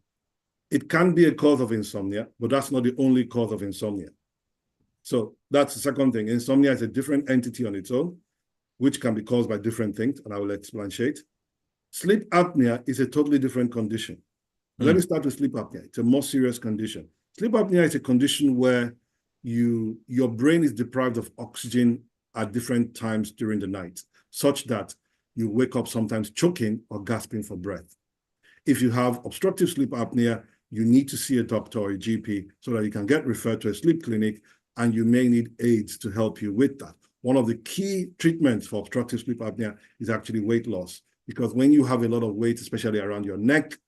It can be a cause of insomnia, but that's not the only cause of insomnia. So that's the second thing. Insomnia is a different entity on its own, which can be caused by different things, and I will explanate. Sleep apnea is a totally different condition. Let me start with sleep apnea. It's a more serious condition. Sleep apnea is a condition where your brain is deprived of oxygen at different times during the night, such that you wake up sometimes choking or gasping for breath. If you have obstructive sleep apnea, you need to see a doctor or a GP so that you can get referred to a sleep clinic, and you may need aids to help you with that. One of the key treatments for obstructive sleep apnea is actually weight loss, because when you have a lot of weight, especially around your neck,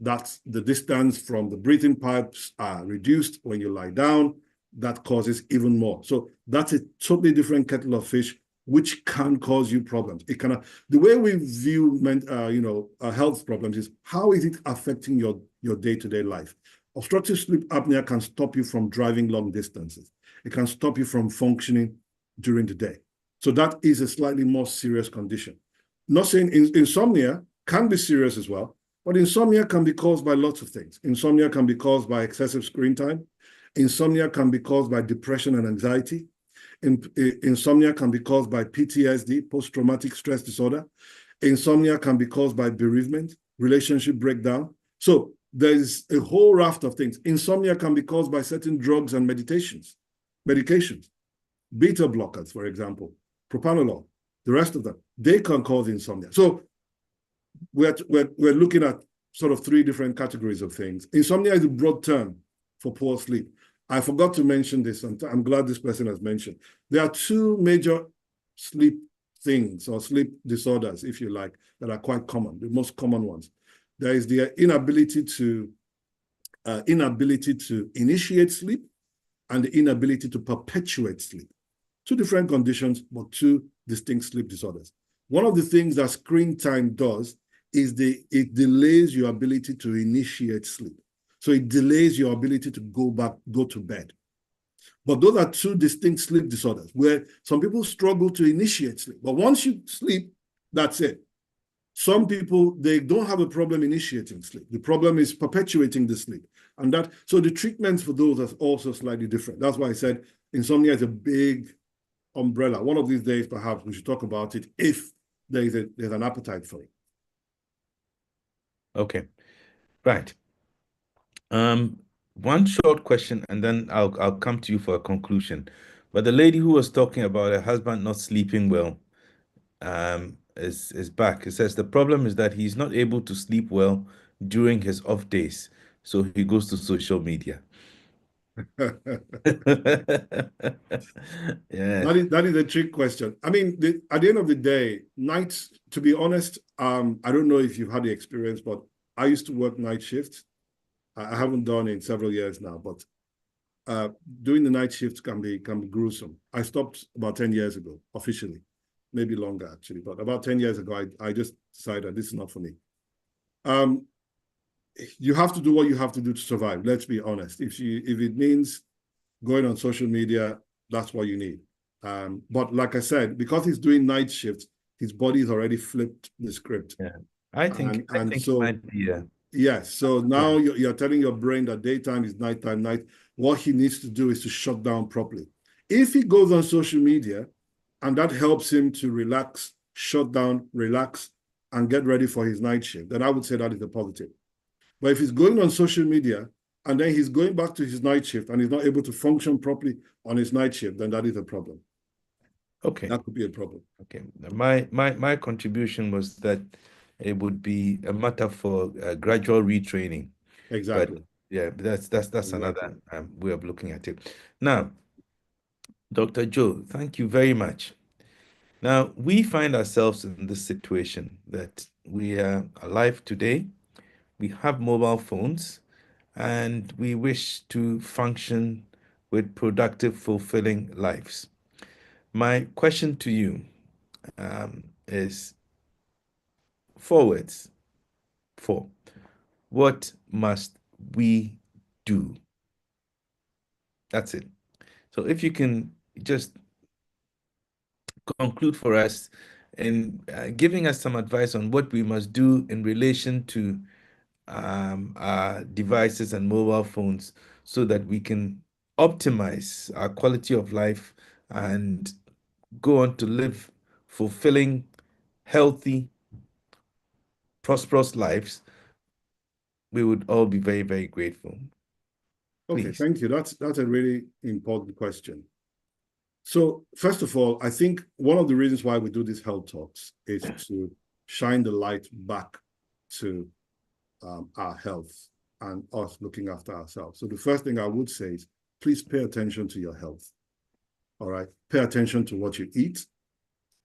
that's the distance from the breathing pipes are reduced when you lie down. That causes even more. So that's a totally different kettle of fish, which can cause you problems. It can. The way we view health problems is how is it affecting your day-to-day life. Obstructive sleep apnea can stop you from driving long distances. It can stop you from functioning during the day. So that is a slightly more serious condition. Not saying insomnia can be serious as well, but insomnia can be caused by lots of things. Insomnia can be caused by excessive screen time. Insomnia can be caused by depression and anxiety. Insomnia can be caused by PTSD, post-traumatic stress disorder. Insomnia can be caused by bereavement, relationship breakdown. So there's a whole raft of things. Insomnia can be caused by certain drugs and medications. Beta blockers, for example, propranolol, the rest of them, they can cause insomnia. So we're looking at sort of 3 different categories of things. Insomnia is a broad term for poor sleep. I forgot to mention this, and I'm glad this person has mentioned. There are 2 major sleep things or sleep disorders, if you like, that are quite common, the most common ones. There is the inability to initiate sleep and the inability to perpetuate sleep. 2 different conditions, but 2 distinct sleep disorders. One of the things that screen time does is it delays your ability to initiate sleep. So it delays your ability to go to bed. But those are 2 distinct sleep disorders where some people struggle to initiate sleep. But once you sleep, that's it. Some people, they don't have a problem initiating sleep. The problem is perpetuating the sleep. So the treatments for those are also slightly different. That's why I said insomnia is a big umbrella. One of these days, perhaps we should talk about it if there's an appetite for it. Okay. Right. One short question, and then I'll come to you for a conclusion. But the lady who was talking about her husband not sleeping well, is back. It says the problem is that he's not able to sleep well during his off days, so he goes to social media. Yes. That is a trick question. I mean, at the end of the day, nights, to be honest, I don't know if you've had the experience, but I used to work night shifts. I haven't done it in several years now, but doing the night shift can be gruesome. I stopped about 10 years ago, officially, maybe longer actually, but about 10 years ago, I just decided this is not for me. You have to do what you have to do to survive. Let's be honest. If it means going on social media, that's what you need. But like I said, because he's doing night shifts, his body's already flipped the script. Yeah. I think So it might be yes. So now you're telling your brain that daytime is nighttime, night. What he needs to do is to shut down properly. If he goes on social media and that helps him to relax, shut down, relax, and get ready for his night shift, then I would say that is a positive. But if he's going on social media and then he's going back to his night shift and he's not able to function properly on his night shift, then that is a problem. okay. That could be a problem. Okay. My contribution was that it would be a matter for gradual retraining. Exactly. But yeah, that's another way of looking at it. Now, Dr. Joe, thank you very much. Now, we find ourselves in this situation that we are alive today, we have mobile phones, and we wish to function with productive, fulfilling lives. My question to you is forwards. What must we do? That's it. So if you can just conclude for us in giving us some advice on what we must do in relation to our devices and mobile phones so that we can optimize our quality of life and go on to live fulfilling, healthy, prosperous lives, we would all be very, very grateful. Okay, Please. thank you. That's a really important question. So first of all, I think one of the reasons why we do these health talks is to shine the light back to our health and us looking after ourselves. So the first thing I would say is please pay attention to your health. All right. Pay attention to what you eat.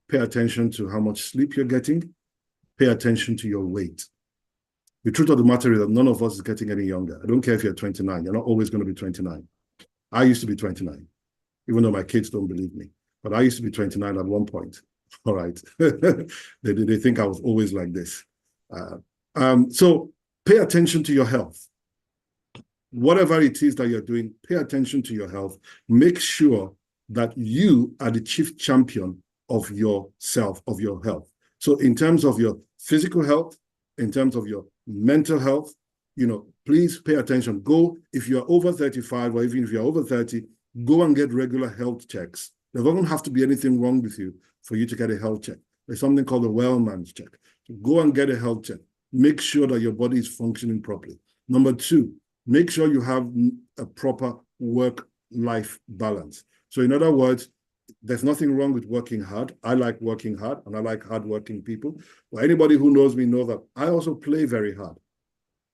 Pay attention to how much sleep you're getting. Pay attention to your weight. The truth of the matter is that none of us is getting any younger. I don't care if you're 29. You're not always going to be 29. I used to be 29, even though my kids don't believe me. But I used to be 29 at one point. All right. They think I was always like this. So pay attention to your health. Whatever it is that you're doing, pay attention to your health. Make sure that you are the chief champion of yourself, of your health. So in terms of your physical health, in terms of your mental health, please pay attention. Go, if you're over 35 or even if you're over 30, go and get regular health checks. There doesn't have to be anything wrong with you for you to get a health check. There's something called a well-man's check. So go and get a health check. Make sure that your body is functioning properly. Number two, make sure you have a proper work-life balance. So in other words, there's nothing wrong with working hard. I like working hard and I like hardworking people. But anybody who knows me knows that I also play very hard.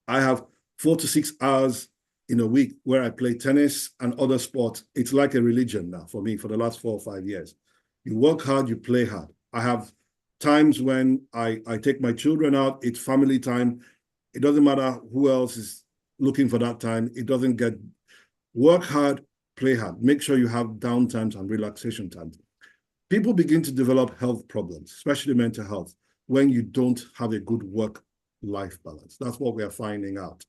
I have 4 to 6 hours in a week where I play tennis and other sports. It's like a religion now for me for the last 4 or 5 years. You work hard, you play hard. I have times when I take my children out, it's family time. It doesn't matter who else is looking for that time. It doesn't get work hard, play hard. Make sure you have downtimes and relaxation times. People begin to develop health problems, especially mental health, when you don't have a good work-life balance. That's what we are finding out.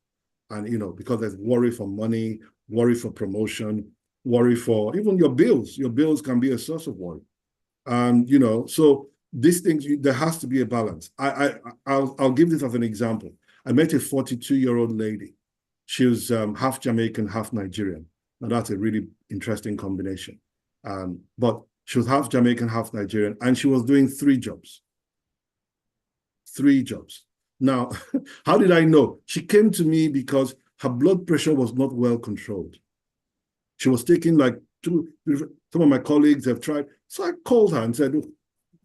And, because there's worry for money, worry for promotion, worry for even your bills. Your bills can be a source of worry. So these things, there has to be a balance. I'll give this as an example. I met a 42-year-old lady. She was half Jamaican, half Nigerian. Now that's a really interesting combination. But she was half Jamaican, half Nigerian, and she was doing 3 jobs. 3 jobs. Now, how did I know? She came to me because her blood pressure was not well controlled. She was taking like some of my colleagues have tried. So I called her and said, look,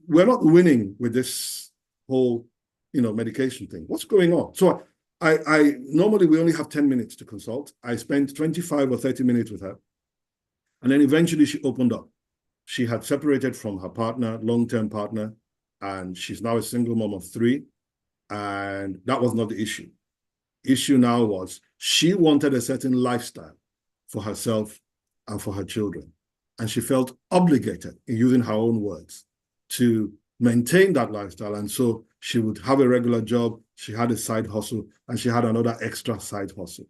we're not winning with this whole, medication thing. What's going on? So I normally we only have 10 minutes to consult. I spent 25 or 30 minutes with her. And then eventually she opened up. She had separated from her partner, long-term partner, and she's now a single mom of 3. And that was not the issue. Issue now was she wanted a certain lifestyle for herself and for her children. And she felt obligated, in using her own words, to maintain that lifestyle. And so she would have a regular job, she had a side hustle, and she had another extra side hustle.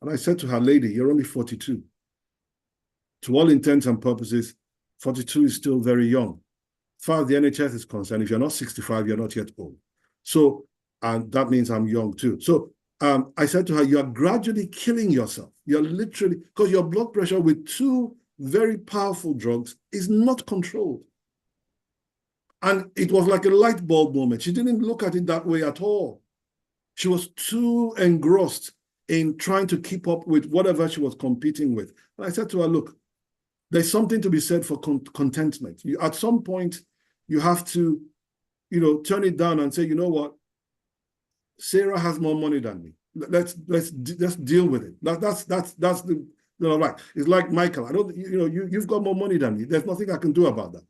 And I said to her, lady, you're only 42. To all intents and purposes, 42 is still very young. As far as the NHS is concerned, if you're not 65, you're not yet old. So, and that means I'm young too. So I said to her, you are gradually killing yourself. You're literally, because your blood pressure with 2 very powerful drugs is not controlled. And it was like a light bulb moment. She didn't look at it that way at all. She was too engrossed in trying to keep up with whatever she was competing with. And I said to her, look, there's something to be said for contentment. At some point, you have to, turn it down and say, you know what? Sarah has more money than me. Let's deal with it. That's the right. It's like Michael. I don't, you've got more money than me. There's nothing I can do about that.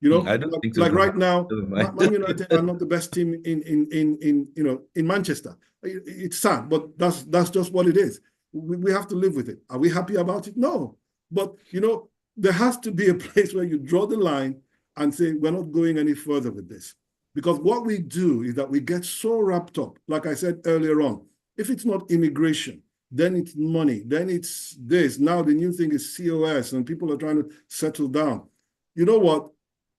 I don't think so. Like right now, Man United are not the best team in Manchester. It's sad, but that's just what it is. We have to live with it. Are we happy about it? No. But there has to be a place where you draw the line and say, we're not going any further with this. Because what we do is that we get so wrapped up, like I said earlier on, if it's not immigration, then it's money, then it's this. Now the new thing is COS, and people are trying to settle down. You know what?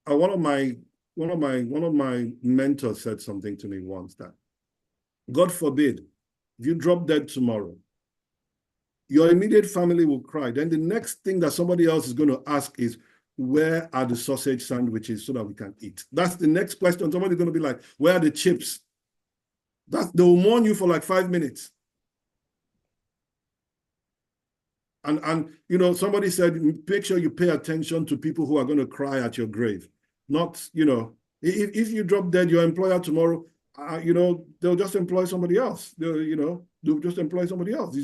One of my mentors said something to me once that, God forbid, if you drop dead tomorrow, your immediate family will cry. Then the next thing that somebody else is going to ask is, where are the sausage sandwiches so that we can eat? That's the next question. Somebody's going to be like, where are the chips? They'll mourn you for like 5 minutes. And somebody said, make sure you pay attention to people who are going to cry at your grave. Not, if you drop dead, your employer tomorrow, they'll just employ somebody else. They'll just employ somebody else.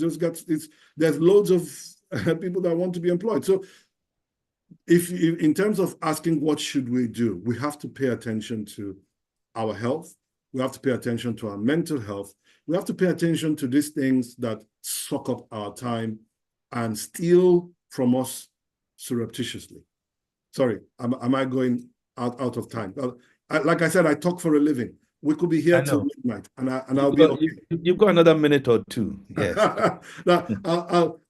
There's loads of people that want to be employed. So if in terms of asking what should we do, we have to pay attention to our health. We have to pay attention to our mental health. We have to pay attention to these things that suck up our time and steal from us surreptitiously. Sorry, am I going out of time? Like I said, I talk for a living. We could be here till midnight, and I'll be okay. You've got another minute or two. Yes. Now,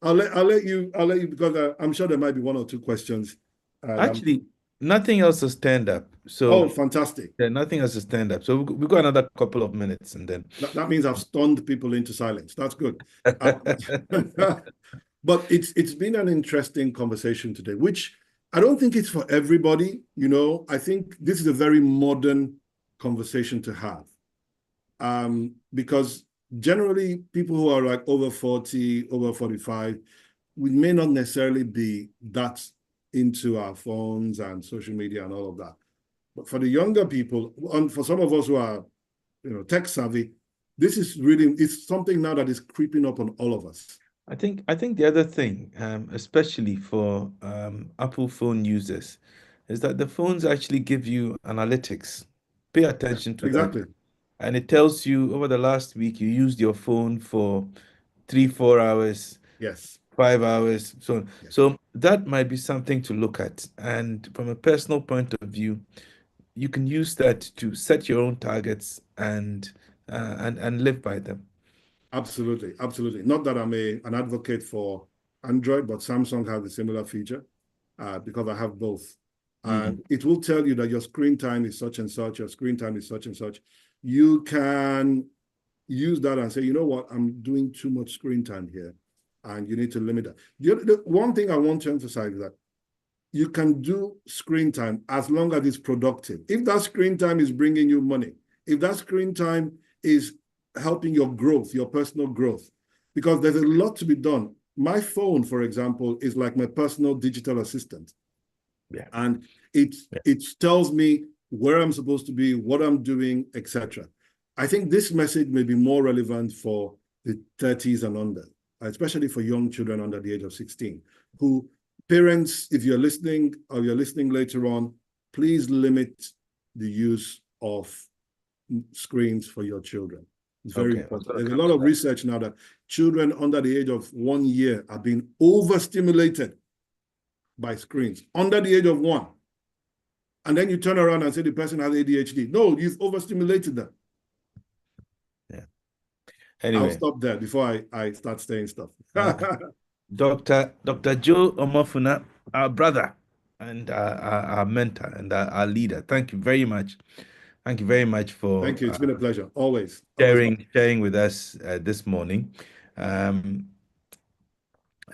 I'll let you because I'm sure there might be 1 or 2 questions. Actually, nothing else to stand up. So fantastic. Yeah, nothing else to stand up. So we've got another couple of minutes, and then that means I've stunned people into silence. That's good. But it's been an interesting conversation today, which I don't think it's for everybody. I think this is a very modern conversation to have, because generally people who are like over 40, over 45, we may not necessarily be that into our phones and social media and all of that. But for the younger people, and for some of us who are, tech savvy, this is really, it's something now that is creeping up on all of us. I think the other thing, especially for Apple phone users, is that the phones actually give you analytics. Pay attention to exactly. that. And it tells you over the last week you used your phone for 3-4 hours. Yes. 5 hours. So Yes. So that might be something to look at. And from a personal point of view, you can use that to set your own targets and live by them. Absolutely, absolutely. Not that I'm an advocate for Android, but Samsung has a similar feature because I have both. And it will tell you that your screen time is such and such, your screen time is such and such. You can use that and say, you know what, I'm doing too much screen time here, and you need to limit that. The one thing I want to emphasize is that you can do screen time as long as it's productive. If that screen time is bringing you money, if that screen time is helping your growth, your personal growth, because there's a lot to be done. My phone, for example, is like my personal digital assistant. Yeah. And it tells me where I'm supposed to be, what I'm doing, etc. I think this message may be more relevant for the 30s and under, especially for young children under the age of 16, who parents, if you're listening or you're listening later on, please limit the use of screens for your children. It's very important. There's a lot of research now that children under the age of 1 year are being overstimulated by screens under the age of 1. And then you turn around and say the person has ADHD. No, you've overstimulated them. Yeah. Anyway, I'll stop there before I start saying stuff. Dr. Joe Omofuma, our brother and our mentor and our leader. Thank you very much. Thank you very much for Thank you. It's been a pleasure. Always. sharing with us this morning. I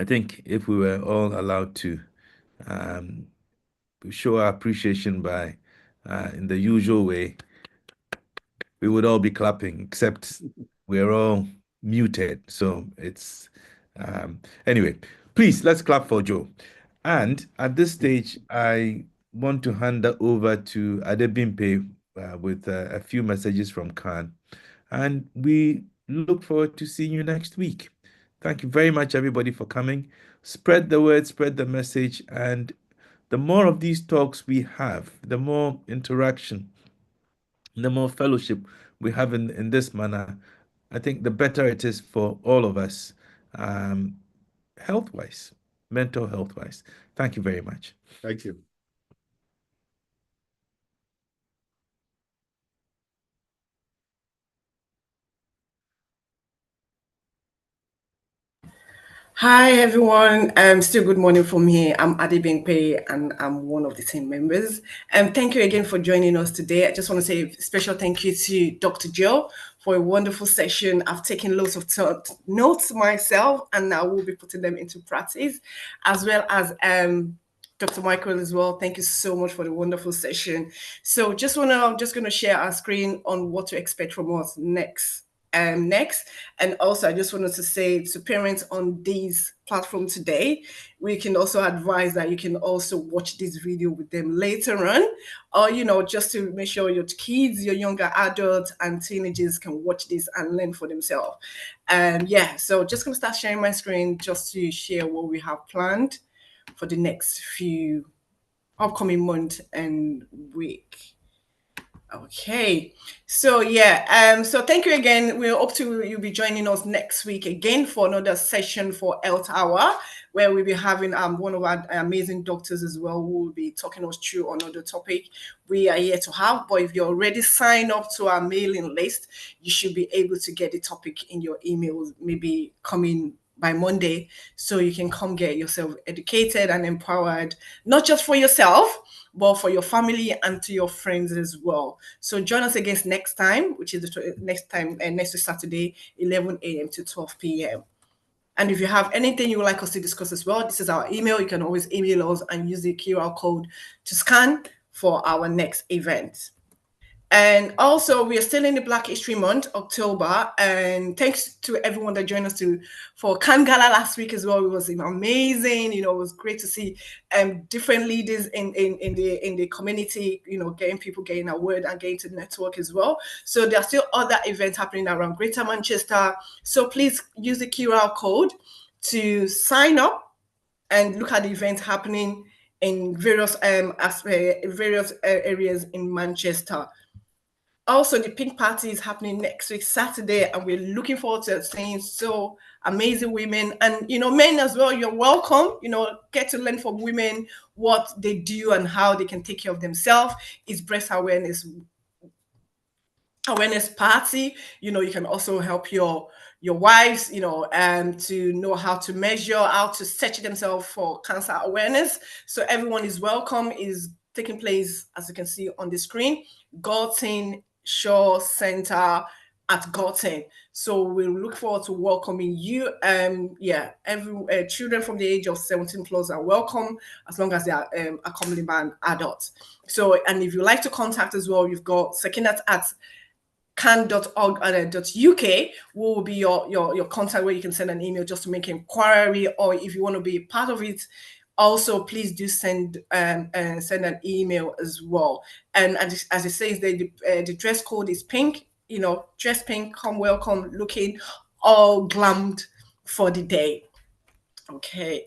think if we were all allowed to show our appreciation by in the usual way, we would all be clapping, except we're all muted. So it's anyway, please let's clap for Joe. And at this stage, I want to hand that over to Adebimpe with a few messages from Khan. And we look forward to seeing you next week. Thank you very much, everybody, for coming. Spread the word, spread the message. And the more of these talks we have, the more interaction, the more fellowship we have in this manner, I think the better it is for all of us, health-wise, mental health-wise. Thank you very much. Thank you. Hi everyone, still good morning from here. I'm Adebimpe and I'm one of the team members. Thank you again for joining us today. I just want to say a special thank you to Dr. Joe for a wonderful session. I've taken lots of notes myself and I will be putting them into practice, as well as Dr. Michael as well. Thank you so much for the wonderful session. So I'm just going to share our screen on what to expect from us next. And also I just wanted to say to parents on this platform today, we can also advise that you can also watch this video with them later on, or just to make sure your kids, your younger adults and teenagers can watch this and learn for themselves. So just gonna start sharing my screen just to share what we have planned for the next few upcoming month and week. Okay, so so thank you again. We hope you'll be joining us next week again for another session for Health Hour, where we'll be having one of our amazing doctors as well, who will be talking us through another topic we are here to have. But if you're already signed up to our mailing list, you should be able to get the topic in your emails, maybe coming by Monday, so you can come get yourself educated and empowered, not just for yourself, but for your family and to your friends as well. So join us again next time, which is next Saturday, 11 a.m. to 12 p.m. And if you have anything you would like us to discuss as well, this is our email. You can always email us and use the QR code to scan for our next event. And also, we are still in the Black History Month, October, and thanks to everyone that joined us for Can Gala last week as well. It was amazing. It was great to see different leaders in the community, getting a word and getting to the network as well. So there are still other events happening around Greater Manchester. So please use the QR code to sign up and look at the events happening in various areas in Manchester. Also, the pink party is happening next week, Saturday, and we're looking forward to seeing so amazing women and, men as well. You're welcome, get to learn from women what they do and how they can take care of themselves. It's breast awareness party. You can also help your wives, to know how to measure, how to search themselves for cancer awareness. So everyone is welcome. Is taking place, as you can see on the screen, Galton Shaw Center at Galton. So we look forward to welcoming you. Every children from the age of 17 plus are welcome, as long as they are accompanied by an adult. So, and if you like to contact as well, you've got Sekinat at can.org.uk will be your contact where you can send an email just to make inquiry, or if you want to be part of it, also please do send an email as well. And as it says, the dress code is pink. Dress pink, come welcome, looking all glammed for the day. Okay.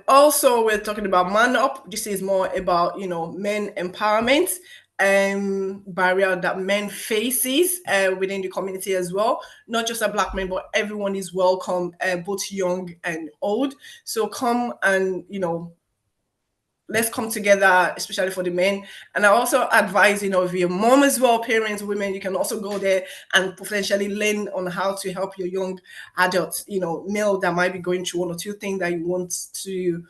Also, we're talking about Man Up. This is more about men empowerment barrier that men faces within the community as well. Not just a Black man, but everyone is welcome, both young and old. So come and let's come together, especially for the men. And I also advise, if you're a mom as well, parents, women, you can also go there and potentially learn on how to help your young adults, male that might be going through one or two things that you want to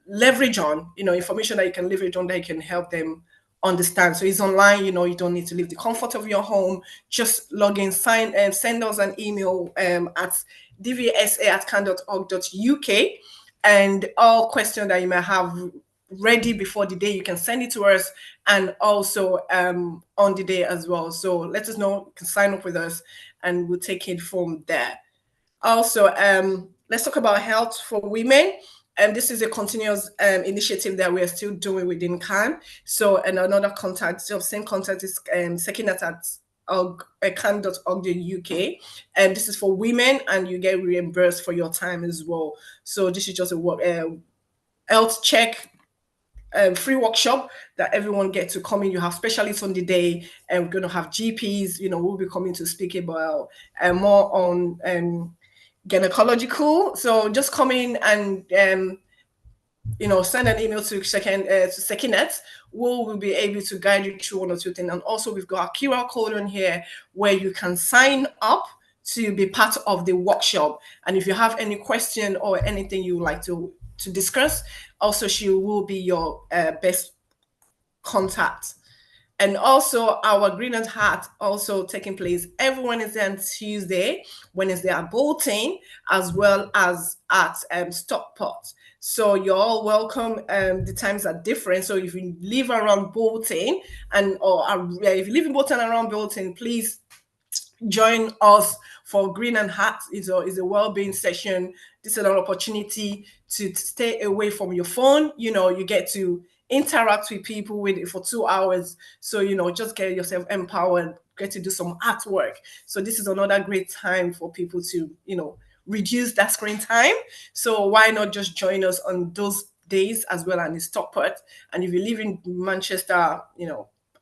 leverage on, information that you can leverage on that you can help them understand. So it's online, you don't need to leave the comfort of your home. Just log in, sign, and send us an email at dvsa@can.org.uk, and all questions that you may have ready before the day, you can send it to us, and also on the day as well. So let us know, you can sign up with us and we'll take it from there. Also, let's talk about health for women. And this is a continuous initiative that we are still doing within CAN. So, and another contact, so same contact is Sekinat at can.org.uk, and this is for women, and you get reimbursed for your time as well. So this is just a health check, free workshop that everyone gets to come in. You have specialists on the day, and we're going to have GPs. We'll be coming to speak about more on gynecological. So just come in and send an email to Sekinet. We'll be able to guide you through one or two things. And also we've got a QR code on here where you can sign up to be part of the workshop. And if you have any question or anything you would like to discuss, also she will be your best contact. And also our Green and Heart also taking place every Wednesday and Tuesday, Wednesday at Bolton, as well as at Stockport. So you're all welcome. The times are different. So if you live around Bolton if you live in Bolton around Bolton, please join us for Green and Heart. Is a well-being session. This is an opportunity to stay away from your phone. You get to interact with people with it for 2 hours. So, just get yourself empowered, get to do some artwork. So this is another great time for people to, reduce that screen time. So why not just join us on those days as well and in Stockport? And if you live in Manchester,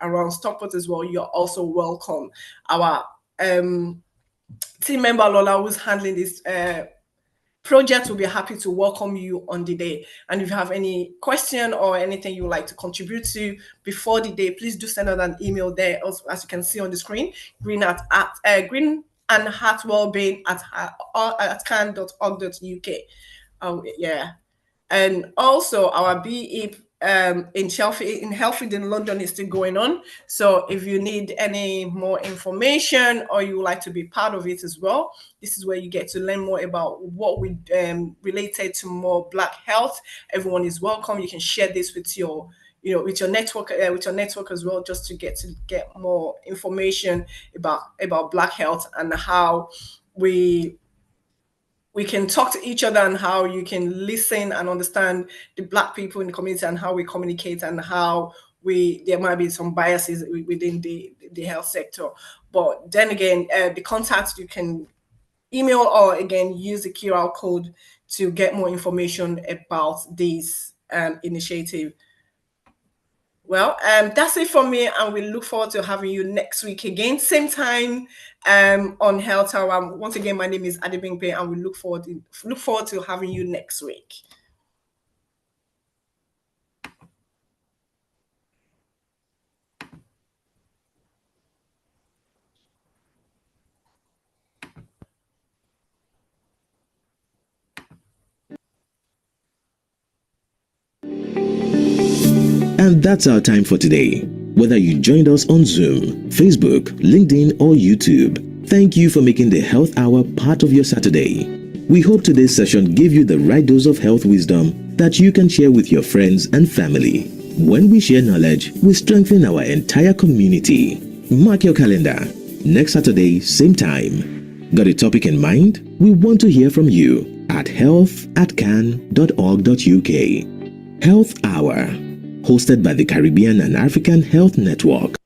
around Stockport as well, you're also welcome. Our team member Lola, who's handling this project, will be happy to welcome you on the day. And if you have any question or anything you would like to contribute to before the day, please do send us an email there. Also, as you can see on the screen, green and heart wellbeing at can.org.uk. Yeah. And also our BE in Healthfeed in London is still going on. So if you need any more information or you would like to be part of it as well, this is where you get to learn more about what we related to more Black health. Everyone is welcome. You can share this with your with your network as well, just to get more information about Black health and how we can talk to each other and how you can listen and understand the Black people in the community and how we communicate and how there might be some biases within the health sector. But then again, the contacts you can email or again use the QR code to get more information about this initiative. Well, that's it from me, and we look forward to having you next week again, same time on Health Hour. Once again, my name is Adebingpe, and we look forward to having you next week. And that's our time for today. Whether you joined us on Zoom, Facebook, LinkedIn, or YouTube, thank you for making the Health Hour part of your Saturday. We hope today's session gave you the right dose of health wisdom that you can share with your friends and family. When we share knowledge, we strengthen our entire community. Mark your calendar. next Saturday, same time. Got a topic in mind? We want to hear from you at health@can.org.uk. Health Hour, hosted by the Caribbean and African Health Network.